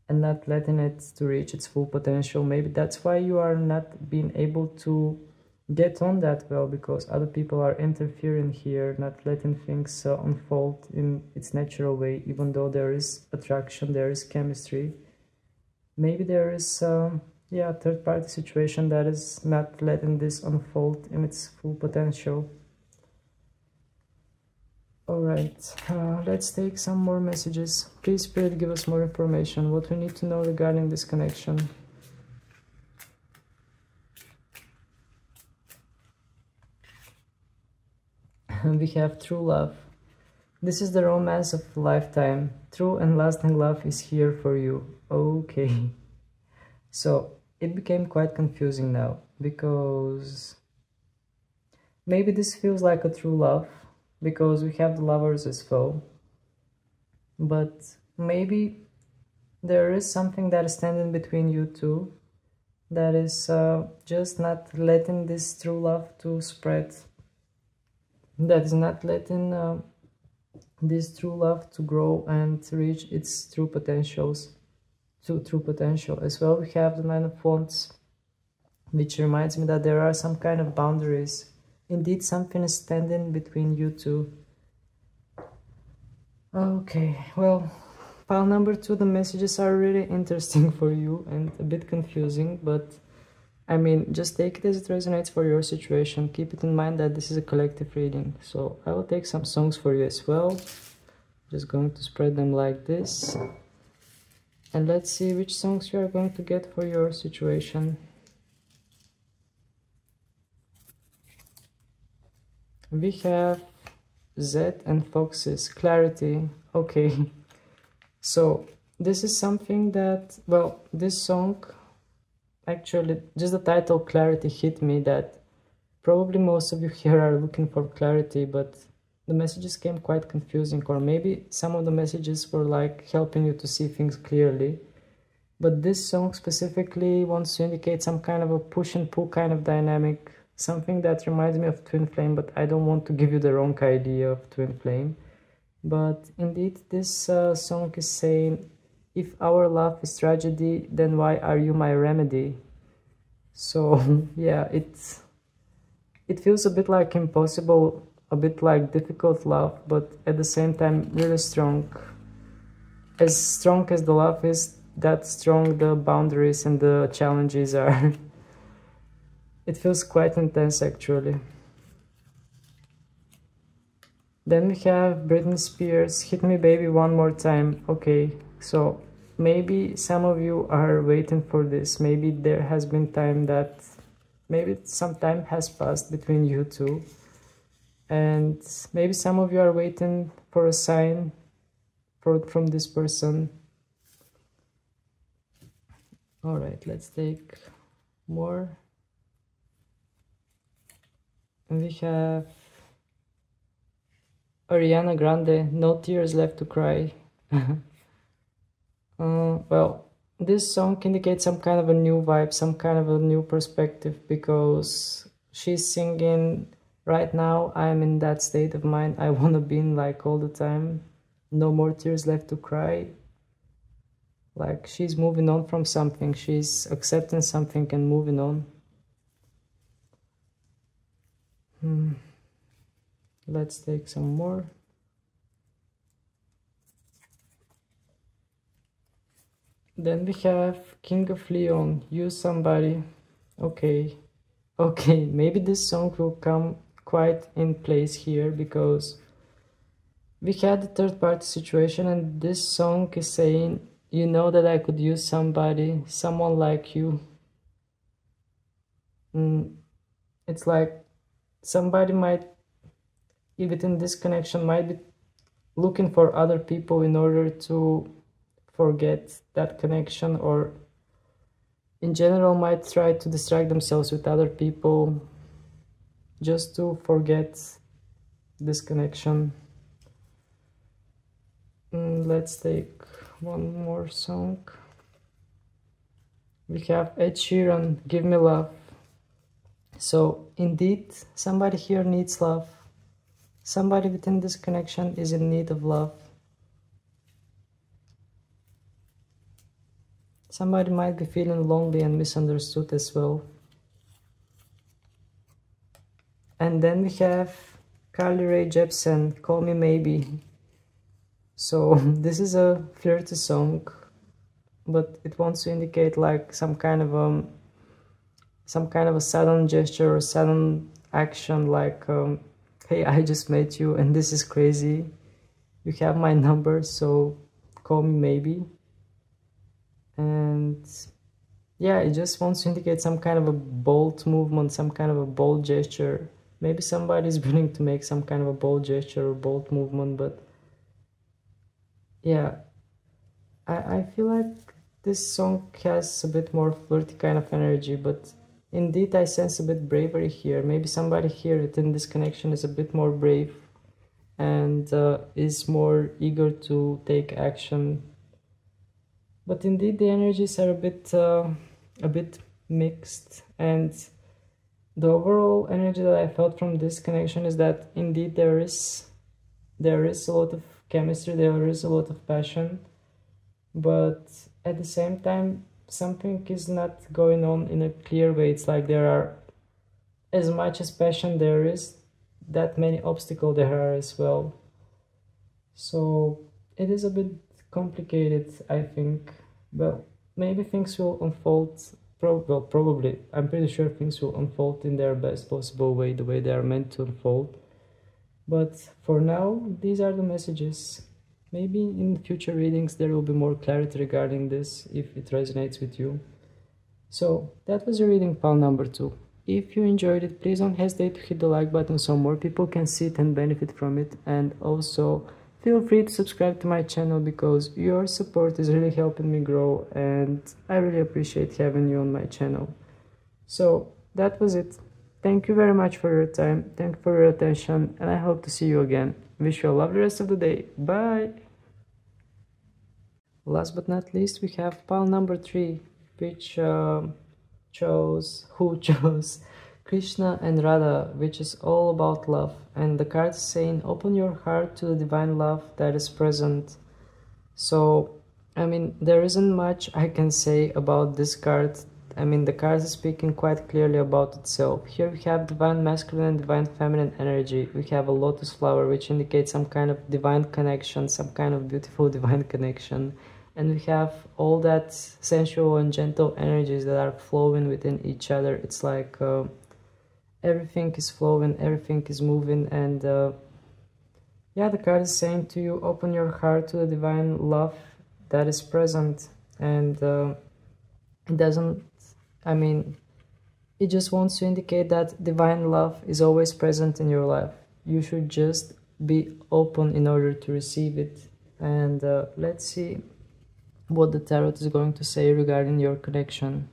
and not letting it to reach its full potential. Maybe that's why you are not being able to get on that well, because other people are interfering here, not letting things unfold in its natural way, even though there is attraction, there is chemistry. Maybe there is yeah, third-party situation that is not letting this unfold in its full potential. All right, let's take some more messages. Please, Spirit, give us more information. What we need to know regarding this connection. We have true love. This is the romance of a lifetime. True and lasting love is here for you. Okay. So it became quite confusing now, because maybe this feels like a true love, because we have the Lovers as well. But maybe there is something that is standing between you two, that is just not letting this true love to spread. That is not letting this true love to grow and reach its true potentials, true potential. As well, we have the Nine of Wands, which reminds me that there are some kind of boundaries. Indeed, something is standing between you two. Okay, well, pile number 2, the messages are really interesting for you and a bit confusing, but I mean, just take it as it resonates for your situation. Keep it in mind that this is a collective reading. So I will take some songs for you as well. Just going to spread them like this. And let's see which songs you are going to get for your situation. We have Zed and Foxes, Clarity. Okay. So this is something that, well, this song, actually, just the title Clarity hit me, that probably most of you here are looking for clarity, but the messages came quite confusing, or maybe some of the messages were like helping you to see things clearly. But this song specifically wants to indicate some kind of a push and pull kind of dynamic, something that reminds me of twin flame, but I don't want to give you the wrong idea of twin flame. But indeed, this song is saying, if our love is tragedy, then why are you my remedy? So yeah, it feels a bit like impossible, a bit like difficult love, but at the same time really strong. As strong as the love is, that strong the boundaries and the challenges are. It feels quite intense actually. Then we have Britney Spears, Hit Me Baby One More Time. Okay, so maybe some of you are waiting for this. Maybe there has been time that, maybe some time has passed between you two. And maybe some of you are waiting for a sign from this person. All right, let's take more. And we have Ariana Grande, No Tears Left to Cry. Well, this song indicates some kind of a new vibe, some kind of a new perspective, because she's singing, right now I'm in that state of mind I want to be in, like, all the time. No more tears left to cry. Like, she's moving on from something, she's accepting something and moving on. Let's take some more. Then we have King of Leon, use somebody. Okay, okay, maybe this song will come quite in place here, because we had the third party situation and this song is saying, you know that I could use somebody, someone like you. It's like somebody might, within this connection, might be looking for other people in order to forget that connection, or in general might try to distract themselves with other people just to forget this connection. Let's take one more song. We have Ed Sheeran, Give Me Love. So indeed, somebody here needs love. Somebody within this connection is in need of love. Somebody might be feeling lonely and misunderstood as well. And then we have Carly Rae Jepsen, Call Me Maybe. So this is a flirty song, but it wants to indicate like some kind of a sudden gesture or sudden action, like hey, I just met you and this is crazy. You have my number, so call me maybe. And yeah, it just wants to indicate some kind of a bold movement, some kind of a bold gesture. Maybe somebody is willing to make some kind of a bold gesture or bold movement, but yeah, I feel like this song has a bit more flirty kind of energy, but indeed I sense a bit bravery here. Maybe somebody here within this connection is a bit more brave and is more eager to take action. But indeed the energies are a bit mixed, and the overall energy that I felt from this connection is that indeed there is a lot of chemistry, there is a lot of passion, but at the same time something is not going on in a clear way. It's like there are, as much as passion there is, that many obstacles there are as well. So it is a bit complicated, I think. Well, maybe things will unfold, well, probably, I'm pretty sure things will unfold in their best possible way, the way they are meant to unfold. But for now, these are the messages. Maybe in future readings there will be more clarity regarding this, if it resonates with you. So that was your reading pile number 2. If you enjoyed it, please don't hesitate to hit the like button so more people can see it and benefit from it. And also feel free to subscribe to my channel, because your support is really helping me grow and I really appreciate having you on my channel. So that was it. Thank you very much for your time, thank you for your attention, and I hope to see you again. Wish you a lovely rest of the day. Bye! Last but not least, we have pile number 3, which chose Krishna and Radha, which is all about love. And the card is saying, open your heart to the divine love that is present. So, I mean, there isn't much I can say about this card. I mean, the card is speaking quite clearly about itself. Here we have divine masculine and divine feminine energy. We have a lotus flower, which indicates some kind of divine connection, some kind of beautiful divine connection. And we have all that sensual and gentle energies that are flowing within each other. It's like everything is flowing, everything is moving, and yeah, the card is saying to you, open your heart to the divine love that is present. And it doesn't, I mean, it just wants to indicate that divine love is always present in your life. You should just be open in order to receive it. And let's see what the tarot is going to say regarding your connection.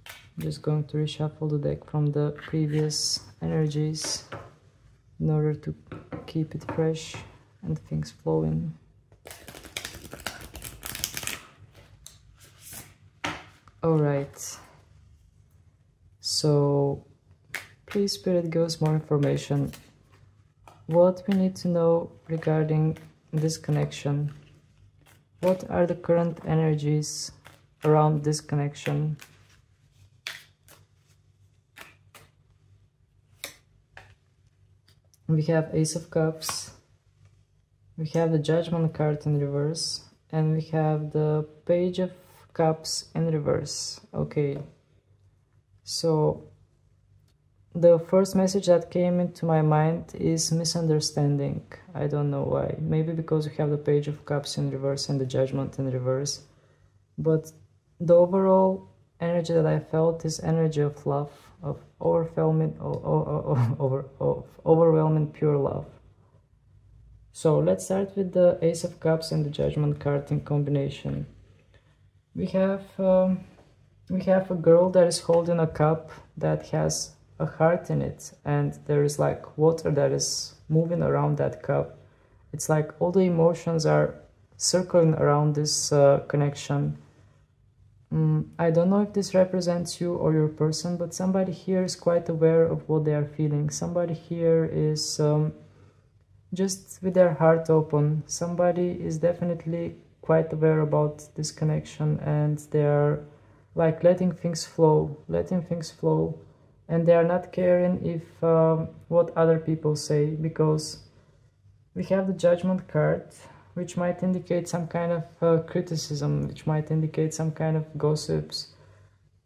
I'm just going to reshuffle the deck from the previous energies in order to keep it fresh and things flowing. Alright, so please Spirit, give us more information. What we need to know regarding this connection. What are the current energies around this connection? We have Ace of Cups. We have the Judgment card in reverse. and we have the Page of Cups in reverse. Okay, so the first message that came into my mind is misunderstanding. I don't know why. Maybe because we have the Page of Cups in reverse and the Judgment in reverse. But the overall energy that I felt is energy of love, of overwhelming pure love. So let's start with the Ace of Cups and the Judgment card in combination. We have a girl that is holding a cup that has a heart in it, and there is like water that is moving around that cup. It's like all the emotions are circling around this connection. I don't know if this represents you or your person, but somebody here is quite aware of what they are feeling. Somebody here is just with their heart open. Somebody is definitely quite aware about this connection, and they are like letting things flow, and they are not caring if what other people say, because we have the Judgment card, which might indicate some kind of criticism, which might indicate some kind of gossips.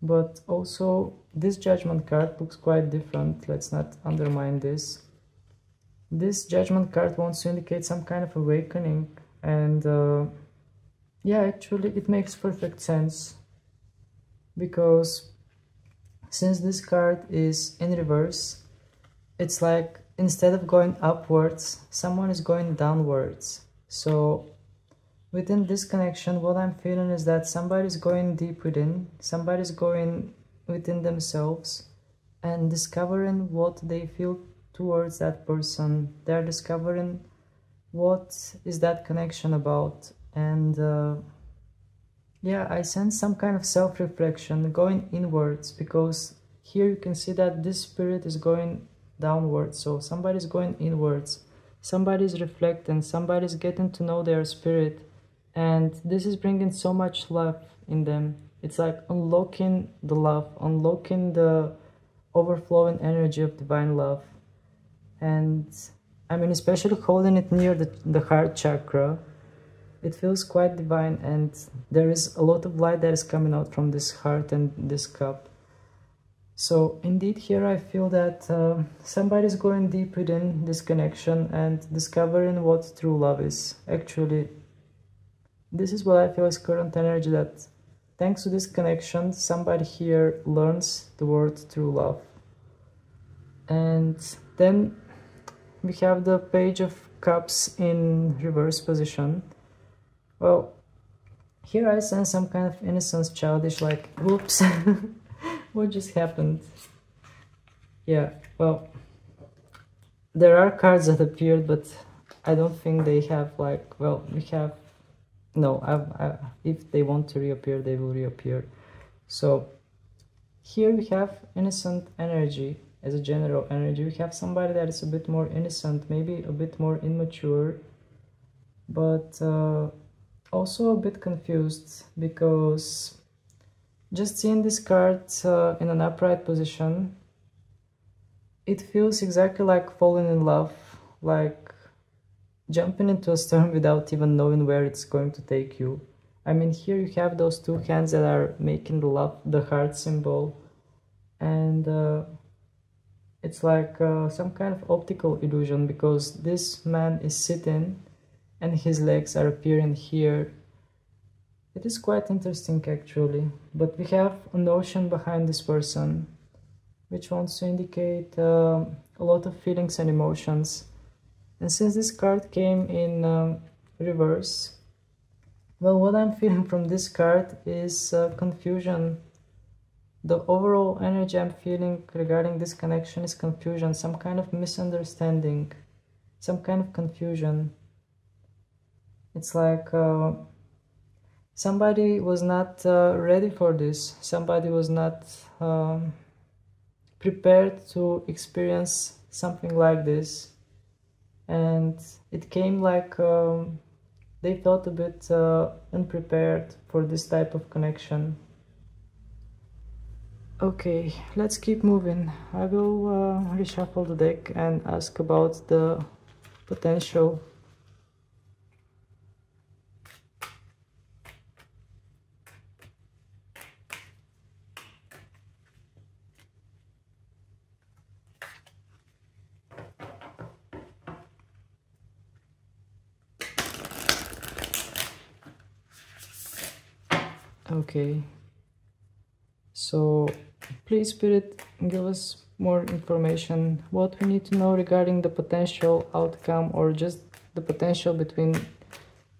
But also this Judgment card looks quite different. Let's not undermine this. This Judgment card wants to indicate some kind of awakening, and yeah, actually it makes perfect sense, because since this card is in reverse, it's like instead of going upwards, someone is going downwards. So within this connection, what I'm feeling is that somebody's going deep within, somebody's going within themselves and discovering what they feel towards that person. They're discovering what is that connection about, and yeah, I sense some kind of self-reflection going inwards, because here you can see that this spirit is going downwards, so somebody's going inwards, somebody's reflecting, somebody's getting to know their spirit, and this is bringing so much love in them. It's like unlocking the love, unlocking the overflowing energy of divine love. And I mean, especially holding it near the heart chakra, it feels quite divine, and there is a lot of light that is coming out from this heart and this cup. So indeed here I feel that somebody's going deep within this connection and discovering what true love is. Actually, this is what I feel is current energy, that thanks to this connection, somebody here learns the word true love. And then we have the Page of Cups in reverse position. Well, here I sense some kind of innocence, childish, like, whoops, what just happened? Yeah, well, there are cards that appeared, but I don't think they have, like, well, we have, no, if they want to reappear, they will reappear. So here we have innocent energy as a general energy. We have somebody that is a bit more innocent, maybe a bit more immature, but also a bit confused, because just seeing this card in an upright position, it feels exactly like falling in love, like jumping into a storm without even knowing where it's going to take you. I mean, here you have those two hands that are making the love, the heart symbol, and it's like some kind of optical illusion, because this man is sitting and his legs are appearing here. It is quite interesting actually, but we have an ocean behind this person, which wants to indicate a lot of feelings and emotions. And since this card came in reverse, well, what I'm feeling from this card is confusion. The overall energy I'm feeling regarding this connection is confusion, some kind of misunderstanding, some kind of confusion. It's like somebody was not ready for this. Somebody was not prepared to experience something like this. And it came like they felt a bit unprepared for this type of connection. Okay, let's keep moving. I will reshuffle the deck and ask about the potential. Okay. So please, Spirit, give us more information. What we need to know regarding the potential outcome or just the potential between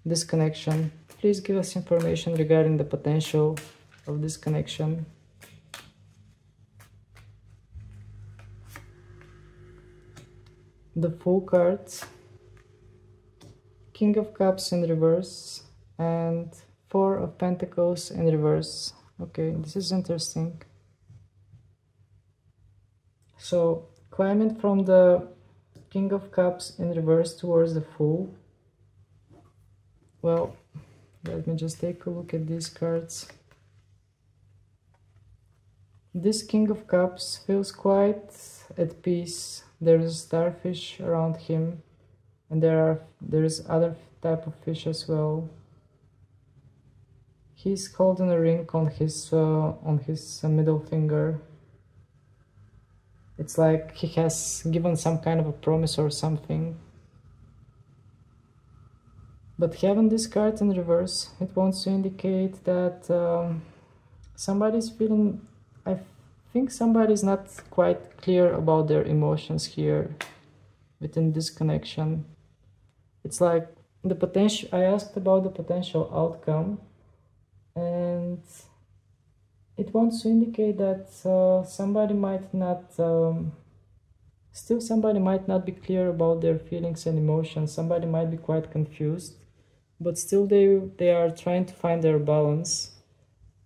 this connection. Please give us information regarding the potential of this connection. The Fool cards, King of Cups in reverse, and Four of Pentacles in reverse. Okay, this is interesting. So, climbing from the King of Cups in reverse towards the Fool. Well, let me just take a look at these cards. This King of Cups feels quite at peace. There is a starfish around him, and there is other type of fish as well. He's holding a ring on his middle finger. It's like he has given some kind of a promise or something. But having this card in reverse, it wants to indicate that somebody's feeling, I think somebody's not quite clear about their emotions here within this connection. It's like the potential, I asked about the potential outcome, and it wants to indicate that somebody might not, still somebody might not be clear about their feelings and emotions. Somebody might be quite confused, but still they are trying to find their balance.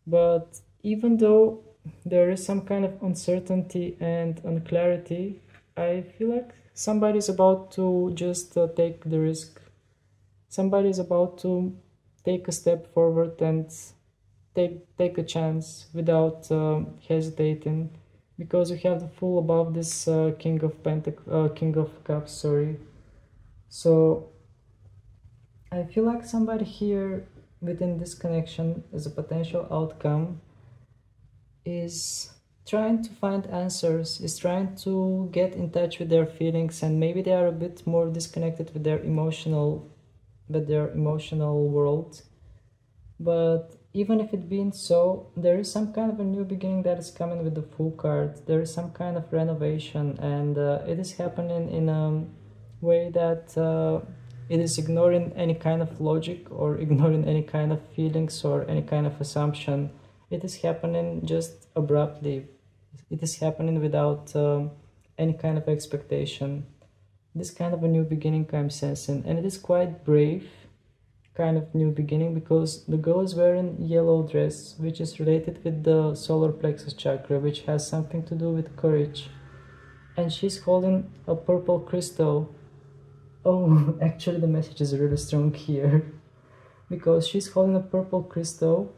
But even though there is some kind of uncertainty and unclarity, I feel like somebody's about to just take the risk. Somebody's about to take a step forward and take a chance without hesitating, because you have the Fool above this King of Cups, sorry. So I feel like somebody here within this connection as a potential outcome is trying to find answers, is trying to get in touch with their feelings, and maybe they are a bit more disconnected with their emotional world. But even if it being so, there is some kind of a new beginning that is coming with the Fool card. There is some kind of renovation, and it is happening in a way that it is ignoring any kind of logic or ignoring any kind of feelings or any kind of assumption. It is happening just abruptly. It is happening without any kind of expectation. This kind of a new beginning I'm sensing, and it is quite brave kind of new beginning, because the girl is wearing yellow dress, which is related with the solar plexus chakra, which has something to do with courage, and she's holding a purple crystal. Oh, actually the message is really strong here, because she's holding a purple crystal,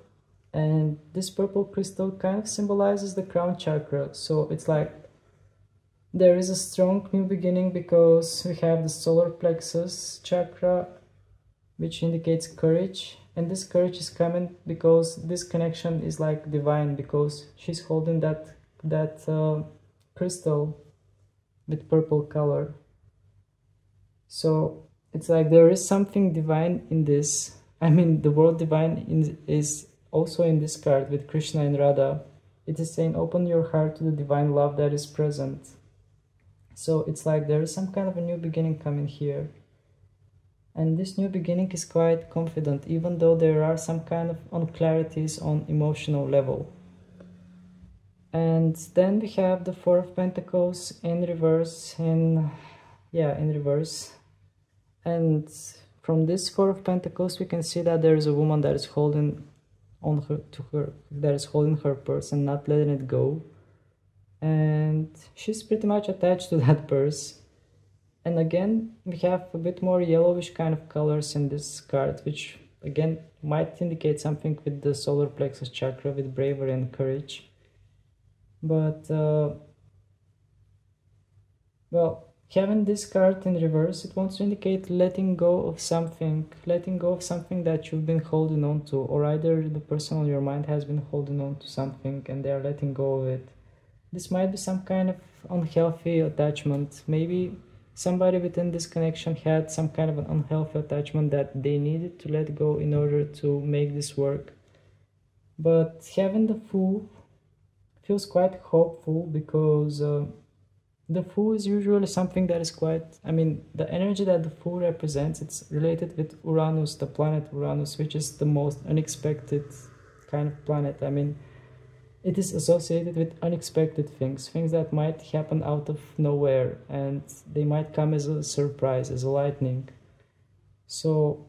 and this purple crystal kind of symbolizes the crown chakra. So it's like there is a strong new beginning, because we have the solar plexus chakra, which indicates courage, and this courage is coming because this connection is like divine, because she's holding that crystal with purple color. So it's like there is something divine in this. I mean, the word divine is also in this card with Krishna and Radha. It is saying open your heart to the divine love that is present. So it's like there is some kind of a new beginning coming here. And this new beginning is quite confident, even though there are some kind of unclarities on emotional level. And then we have the Four of Pentacles in reverse, in reverse. And from this Four of Pentacles, we can see that there is a woman that is holding her purse and not letting it go. And she's pretty much attached to that purse. And again, we have a bit more yellowish kind of colors in this card, which again might indicate something with the solar plexus chakra, with bravery and courage. But well, having this card in reverse, it wants to indicate letting go of something that you've been holding on to, or either the person on your mind has been holding on to something and they are letting go of it. This might be some kind of unhealthy attachment. Maybe somebody within this connection had some kind of an unhealthy attachment that they needed to let go in order to make this work. But having the Fool feels quite hopeful, because the Fool is usually something that is quite, I mean, the energy that the Fool represents, it's related with Uranus, the planet Uranus, which is the most unexpected kind of planet. I mean, it is associated with unexpected things, things that might happen out of nowhere, and they might come as a surprise, as a lightning. So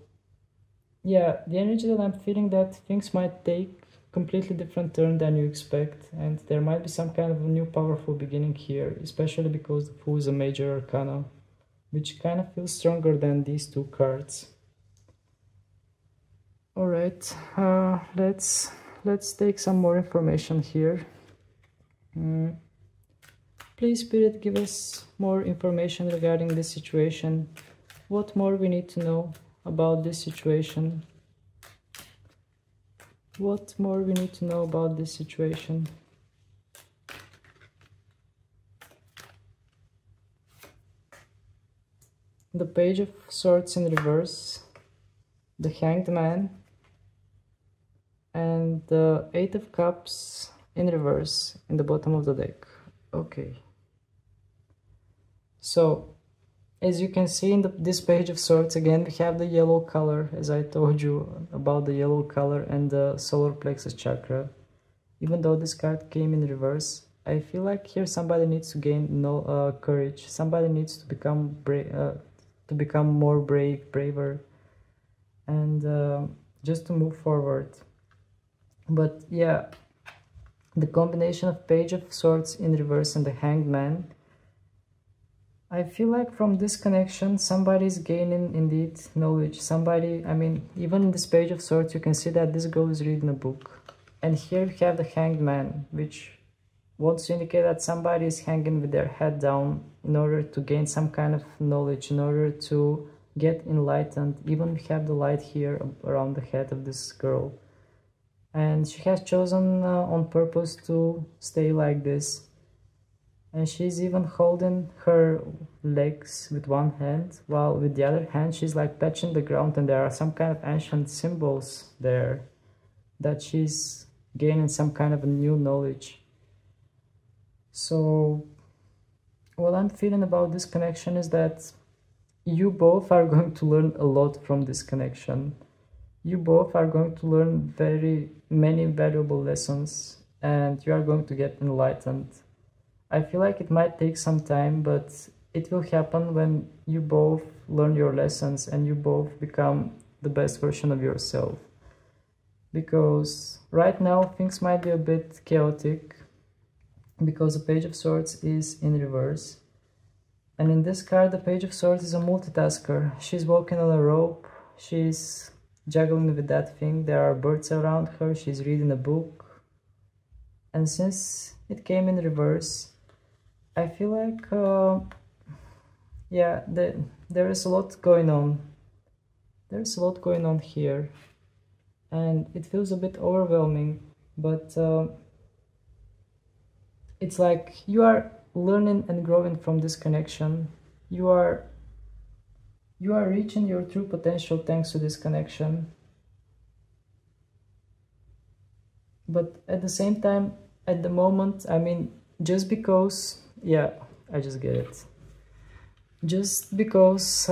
yeah, the energy that I'm feeling, that things might take completely different turn than you expect, and there might be some kind of a new powerful beginning here, especially because the Fool is a major arcana, which kind of feels stronger than these two cards. All right, let's take some more information here. Please, Spirit, give us more information regarding this situation. What more we need to know about this situation? What more we need to know about this situation? The Page of Swords in reverse, the Hanged Man, and the Eight of Cups in reverse in the bottom of the deck. Okay. So, as you can see in this Page of Swords, again, we have the yellow color, as I told you about the yellow color and the solar plexus chakra. Even though this card came in reverse, I feel like here somebody needs to gain courage. Somebody needs to become more braver, and just to move forward. But yeah, the combination of Page of Swords in reverse and the Hanged Man, I feel like from this connection somebody's gaining indeed knowledge. Somebody, I mean, even in this Page of Swords you can see that this girl is reading a book. And here we have the Hanged Man, which wants to indicate that somebody is hanging with their head down in order to gain some kind of knowledge, in order to get enlightened. Even we have the light here around the head of this girl. And she has chosen on purpose to stay like this. And she's even holding her legs with one hand, while with the other hand she's like touching the ground, and there are some kind of ancient symbols there that she's gaining some kind of a new knowledge. So what I'm feeling about this connection is that you both are going to learn a lot from this connection. You both are going to learn very many valuable lessons, and you are going to get enlightened. I feel like it might take some time, but it will happen when you both learn your lessons and you both become the best version of yourself. Because right now things might be a bit chaotic, because the Page of Swords is in reverse. And in this card, the Page of Swords is a multitasker. She's walking on a rope, she's juggling with that thing, there are birds around her, she's reading a book. And since it came in reverse, I feel like, yeah, there is a lot going on. There's a lot going on here. And it feels a bit overwhelming, but it's like you are learning and growing from this connection. You are reaching your true potential thanks to this connection. But at the same time, at the moment, I mean, just because, yeah, I just get it. Just because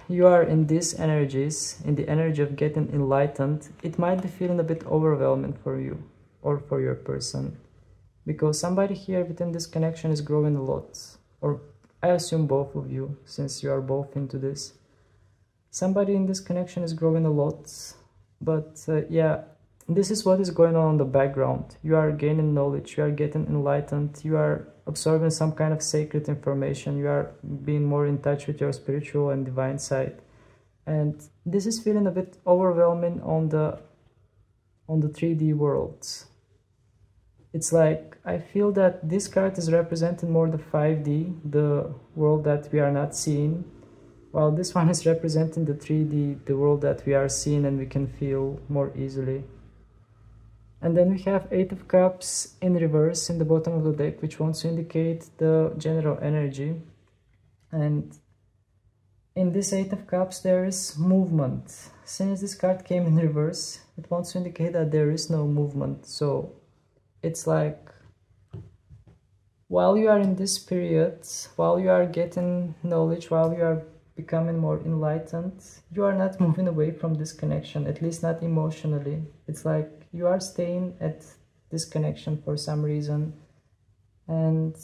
you are in these energies, in the energy of getting enlightened, it might be feeling a bit overwhelming for you or for your person. Because somebody here within this connection is growing a lot. Or I assume both of you, since you are both into this. Somebody in this connection is growing a lot. But yeah, this is what is going on in the background. You are gaining knowledge, you are getting enlightened, you are absorbing some kind of sacred information, you are being more in touch with your spiritual and divine side. And this is feeling a bit overwhelming on the 3D worlds. It's like, I feel that this card is representing more the 5D, the world that we are not seeing, while this one is representing the 3D, the world that we are seeing and we can feel more easily. And then we have Eight of Cups in reverse in the bottom of the deck, which wants to indicate the general energy. And in this Eight of Cups there is movement. Since this card came in reverse, it wants to indicate that there is no movement. So it's like, while you are in this period, while you are getting knowledge, while you are becoming more enlightened, you are not moving away from this connection, at least not emotionally. It's like you are staying at this connection for some reason. And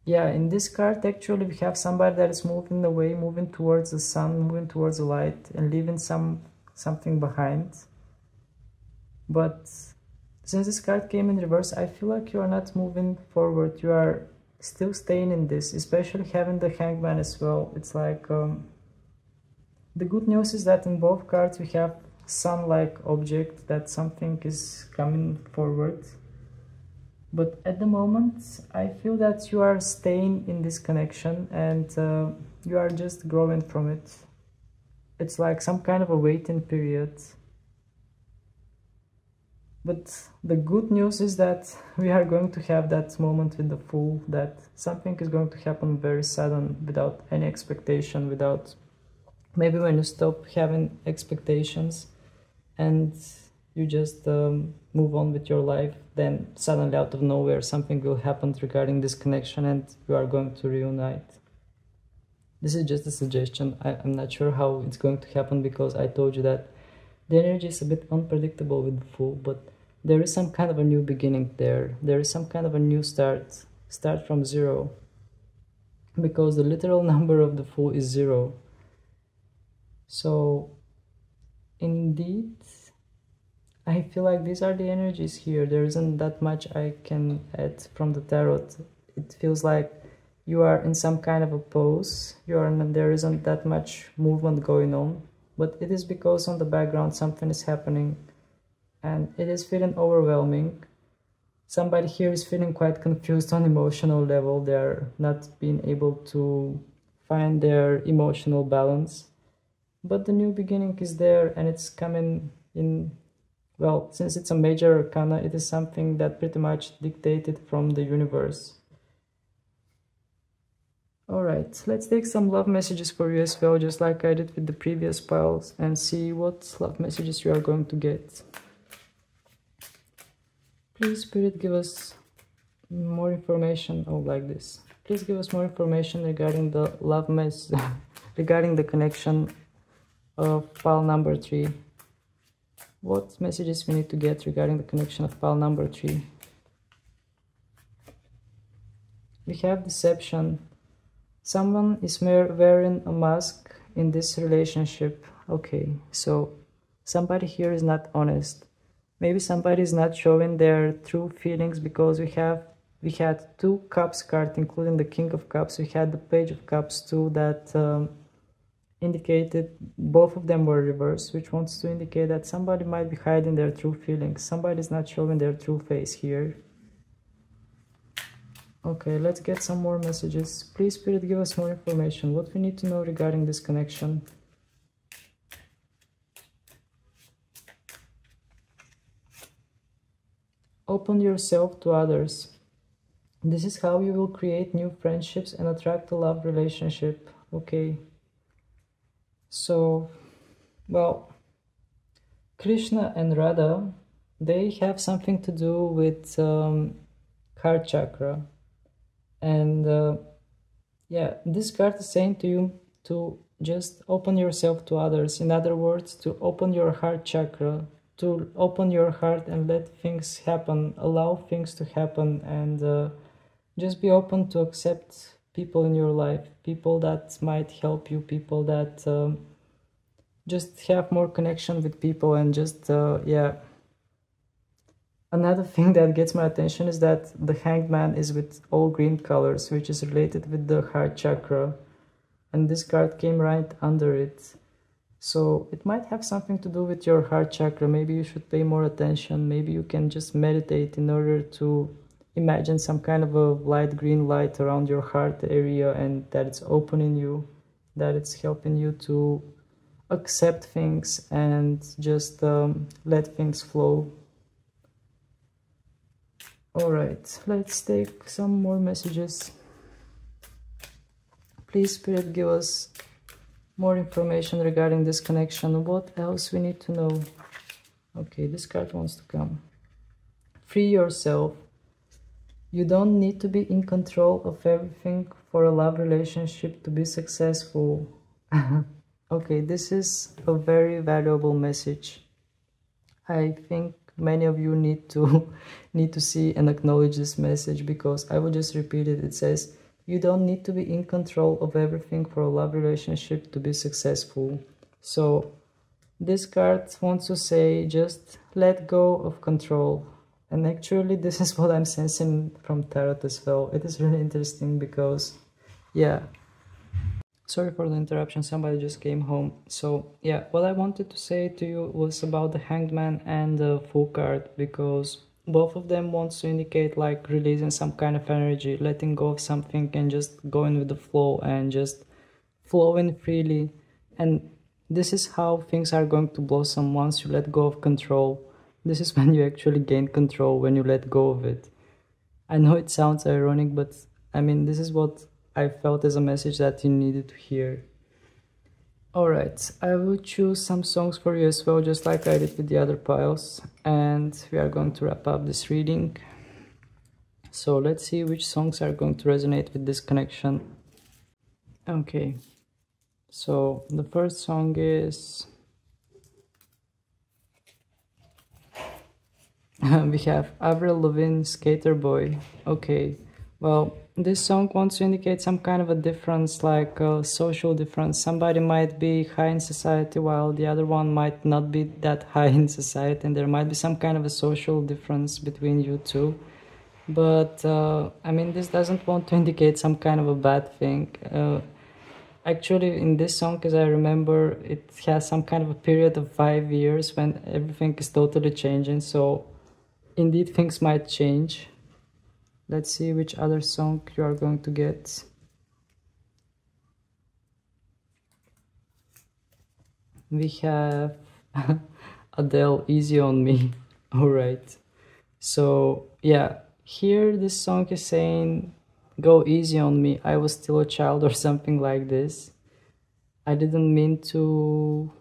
yeah, in this card, actually, we have somebody that is moving away, moving towards the sun, moving towards the light, and leaving something behind. But since this card came in reverse, I feel like you are not moving forward. You are still staying in this, especially having the Hangman as well. It's like, the good news is that in both cards we have sun-like object, that something is coming forward. But at the moment, I feel that you are staying in this connection, and you are just growing from it. It's like some kind of a waiting period. But the good news is that we are going to have that moment with the Fool, that something is going to happen very sudden, without any expectation, without... Maybe when you stop having expectations and you just move on with your life, then suddenly out of nowhere something will happen regarding this connection and you are going to reunite. This is just a suggestion. I'm not sure how it's going to happen, because I told you that the energy is a bit unpredictable with the Fool, but there is some kind of a new beginning there. There is some kind of a new start from zero, because the literal number of the Fool is 0. So indeed, I feel like these are the energies here. There isn't that much I can add from the tarot. It feels like you are in some kind of a pose. There isn't that much movement going on, but it is because on the background something is happening and it is feeling overwhelming. Somebody here is feeling quite confused on emotional level. They're not being able to find their emotional balance. But the new beginning is there, and it's coming in, well, since it's a major arcana, it is something that pretty much dictated from the universe. Alright, let's take some love messages for you as well, just like I did with the previous piles, and see what love messages you are going to get. Please, Spirit, give us more information. Oh, like this. Please give us more information regarding the love message, regarding the connection of pile number 3. What messages we need to get regarding the connection of pile number 3? We have deception. Someone is wearing a mask in this relationship. Okay, so somebody here is not honest. Maybe somebody is not showing their true feelings, because we had 2 cups cards, including the King of Cups. We had the Page of Cups too, that indicated both of them were reversed, which wants to indicate that somebody might be hiding their true feelings. Somebody is not showing their true face here. Okay, let's get some more messages. Please, Spirit, give us more information. What we need to know regarding this connection. Open yourself to others. This is how you will create new friendships and attract a love relationship. Okay. So, well, Krishna and Radha, they have something to do with heart chakra. And yeah, this card is saying to you to just open yourself to others. In other words, to open your heart chakra, to open your heart and let things happen, allow things to happen, and just be open to accept people in your life, people that might help you, people that just have more connection with people, and just yeah. Another thing that gets my attention is that the Hangman is with all green colors, which is related with the heart chakra, and this card came right under it. So it might have something to do with your heart chakra. Maybe you should pay more attention. Maybe you can just meditate in order to imagine some kind of a light green light around your heart area, and that it's opening you, that it's helping you to accept things and just let things flow. Alright, let's take some more messages. Please, Spirit, give us More information regarding this connection. What else we need to know? Okay, this card wants to come. Free yourself. You don't need to be in control of everything for a love relationship to be successful. Okay, this is a very valuable message. I think many of you need to need to see and acknowledge this message, because I will just repeat it. It says, you don't need to be in control of everything for a love relationship to be successful. So this card wants to say, just let go of control. And actually this is what I'm sensing from tarot as well. It is really interesting because, yeah, sorry for the interruption, somebody just came home. So yeah, what I wanted to say to you was about the Hanged Man and the Fool card, because both of them wants to indicate like releasing some kind of energy, letting go of something and just going with the flow and just flowing freely. And this is how things are going to blossom once you let go of control. This is when you actually gain control, when you let go of it. I know it sounds ironic, but I mean, this is what I felt as a message that you needed to hear. Alright, I will choose some songs for you as well, just like I did with the other piles. And we are going to wrap up this reading. So let's see which songs are going to resonate with this connection. Okay, so the first song is... we have Avril Lavigne, Skater Boy. Okay, well, this song wants to indicate some kind of a difference, like a social difference. Somebody might be high in society while the other one might not be that high in society, and there might be some kind of a social difference between you two. But I mean, this doesn't want to indicate some kind of a bad thing. Actually, in this song, as I remember, it has some kind of a period of 5 years when everything is totally changing. So indeed, things might change. Let's see which other song you are going to get. We have Adele, Easy on Me. Alright. So, yeah, here this song is saying, go easy on me, I was still a child, or something like this. I didn't mean to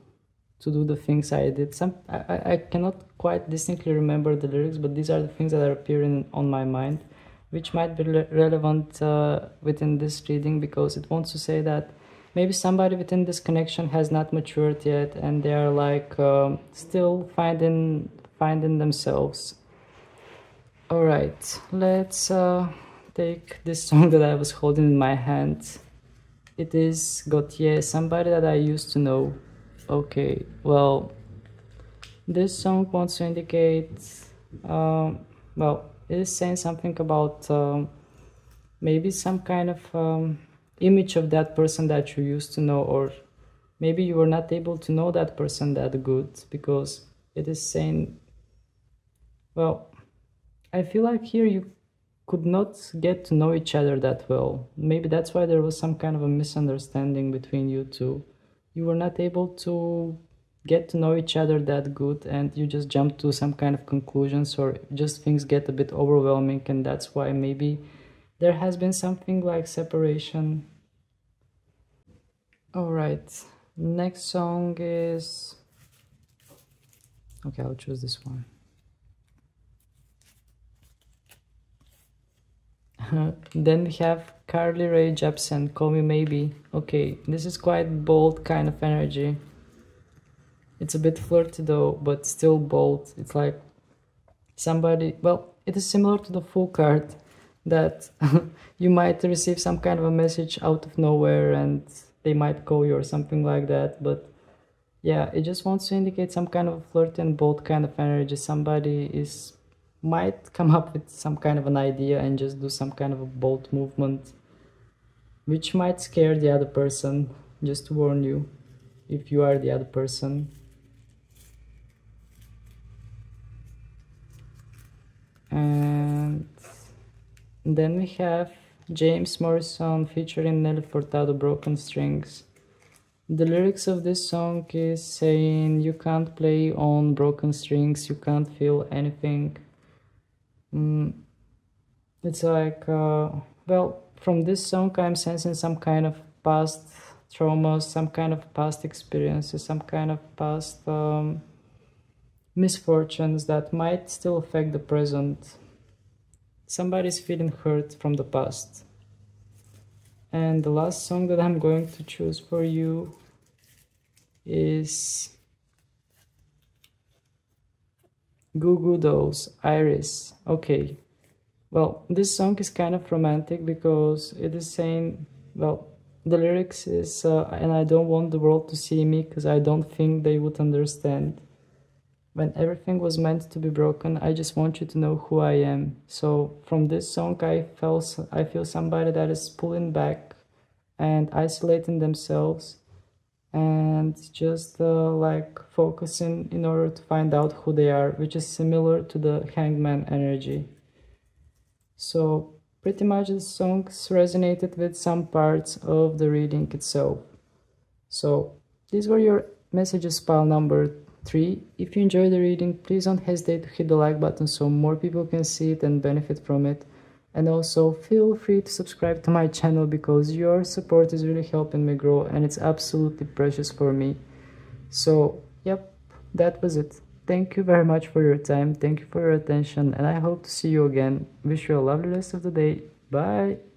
do the things I did. I cannot quite distinctly remember the lyrics, but these are the things that are appearing on my mind, which might be relevant within this reading, because it wants to say that maybe somebody within this connection has not matured yet, and they are like still finding themselves. All right, let's take this song that I was holding in my hand. It is Gautier, Somebody That I Used to Know. Okay, well, this song wants to indicate, well, it is saying something about maybe some kind of image of that person that you used to know, or maybe you were not able to know that person that good, because it is saying, well, I feel like here you could not get to know each other that well. Maybe that's why there was some kind of a misunderstanding between you two. You were not able to get to know each other that good, and you just jump to some kind of conclusions, or just things get a bit overwhelming, and that's why maybe there has been something like separation. All right, next song is... okay, I'll choose this one. Then we have Carly Rae Jepsen, Call Me Maybe. Okay, this is quite bold kind of energy. It's a bit flirty though, but still bold. It's like somebody, well, it is similar to the Fool card, that you might receive some kind of a message out of nowhere and they might call you or something like that. But yeah, it just wants to indicate some kind of flirty and bold kind of energy. Somebody might come up with some kind of an idea and just do some kind of a bold movement, which might scare the other person, just to warn you, if you are the other person. And then we have James Morrison featuring Nelly Furtado, Broken Strings. The lyrics of this song is saying, you can't play on broken strings, you can't feel anything. It's like, well, from this song I'm sensing some kind of past traumas, some kind of past experiences, some kind of past misfortunes that might still affect the present. Somebody's feeling hurt from the past. And the last song that I'm going to choose for you is Goo Goo Dolls, Iris. Okay, well, this song is kind of romantic because it is saying, well, the lyrics is, and I don't want the world to see me because I don't think they would understand. When everything was meant to be broken, I just want you to know who I am. So from this song, I feel somebody that is pulling back and isolating themselves and just like focusing in order to find out who they are, which is similar to the Hangman energy. So pretty much the songs resonated with some parts of the reading itself. So these were your messages pile number 3. If you enjoyed the reading, please don't hesitate to hit the like button so more people can see it and benefit from it. And also feel free to subscribe to my channel because your support is really helping me grow and it's absolutely precious for me. So yep, that was it. Thank you very much for your time, thank you for your attention, and I hope to see you again. Wish you a lovely rest of the day. Bye!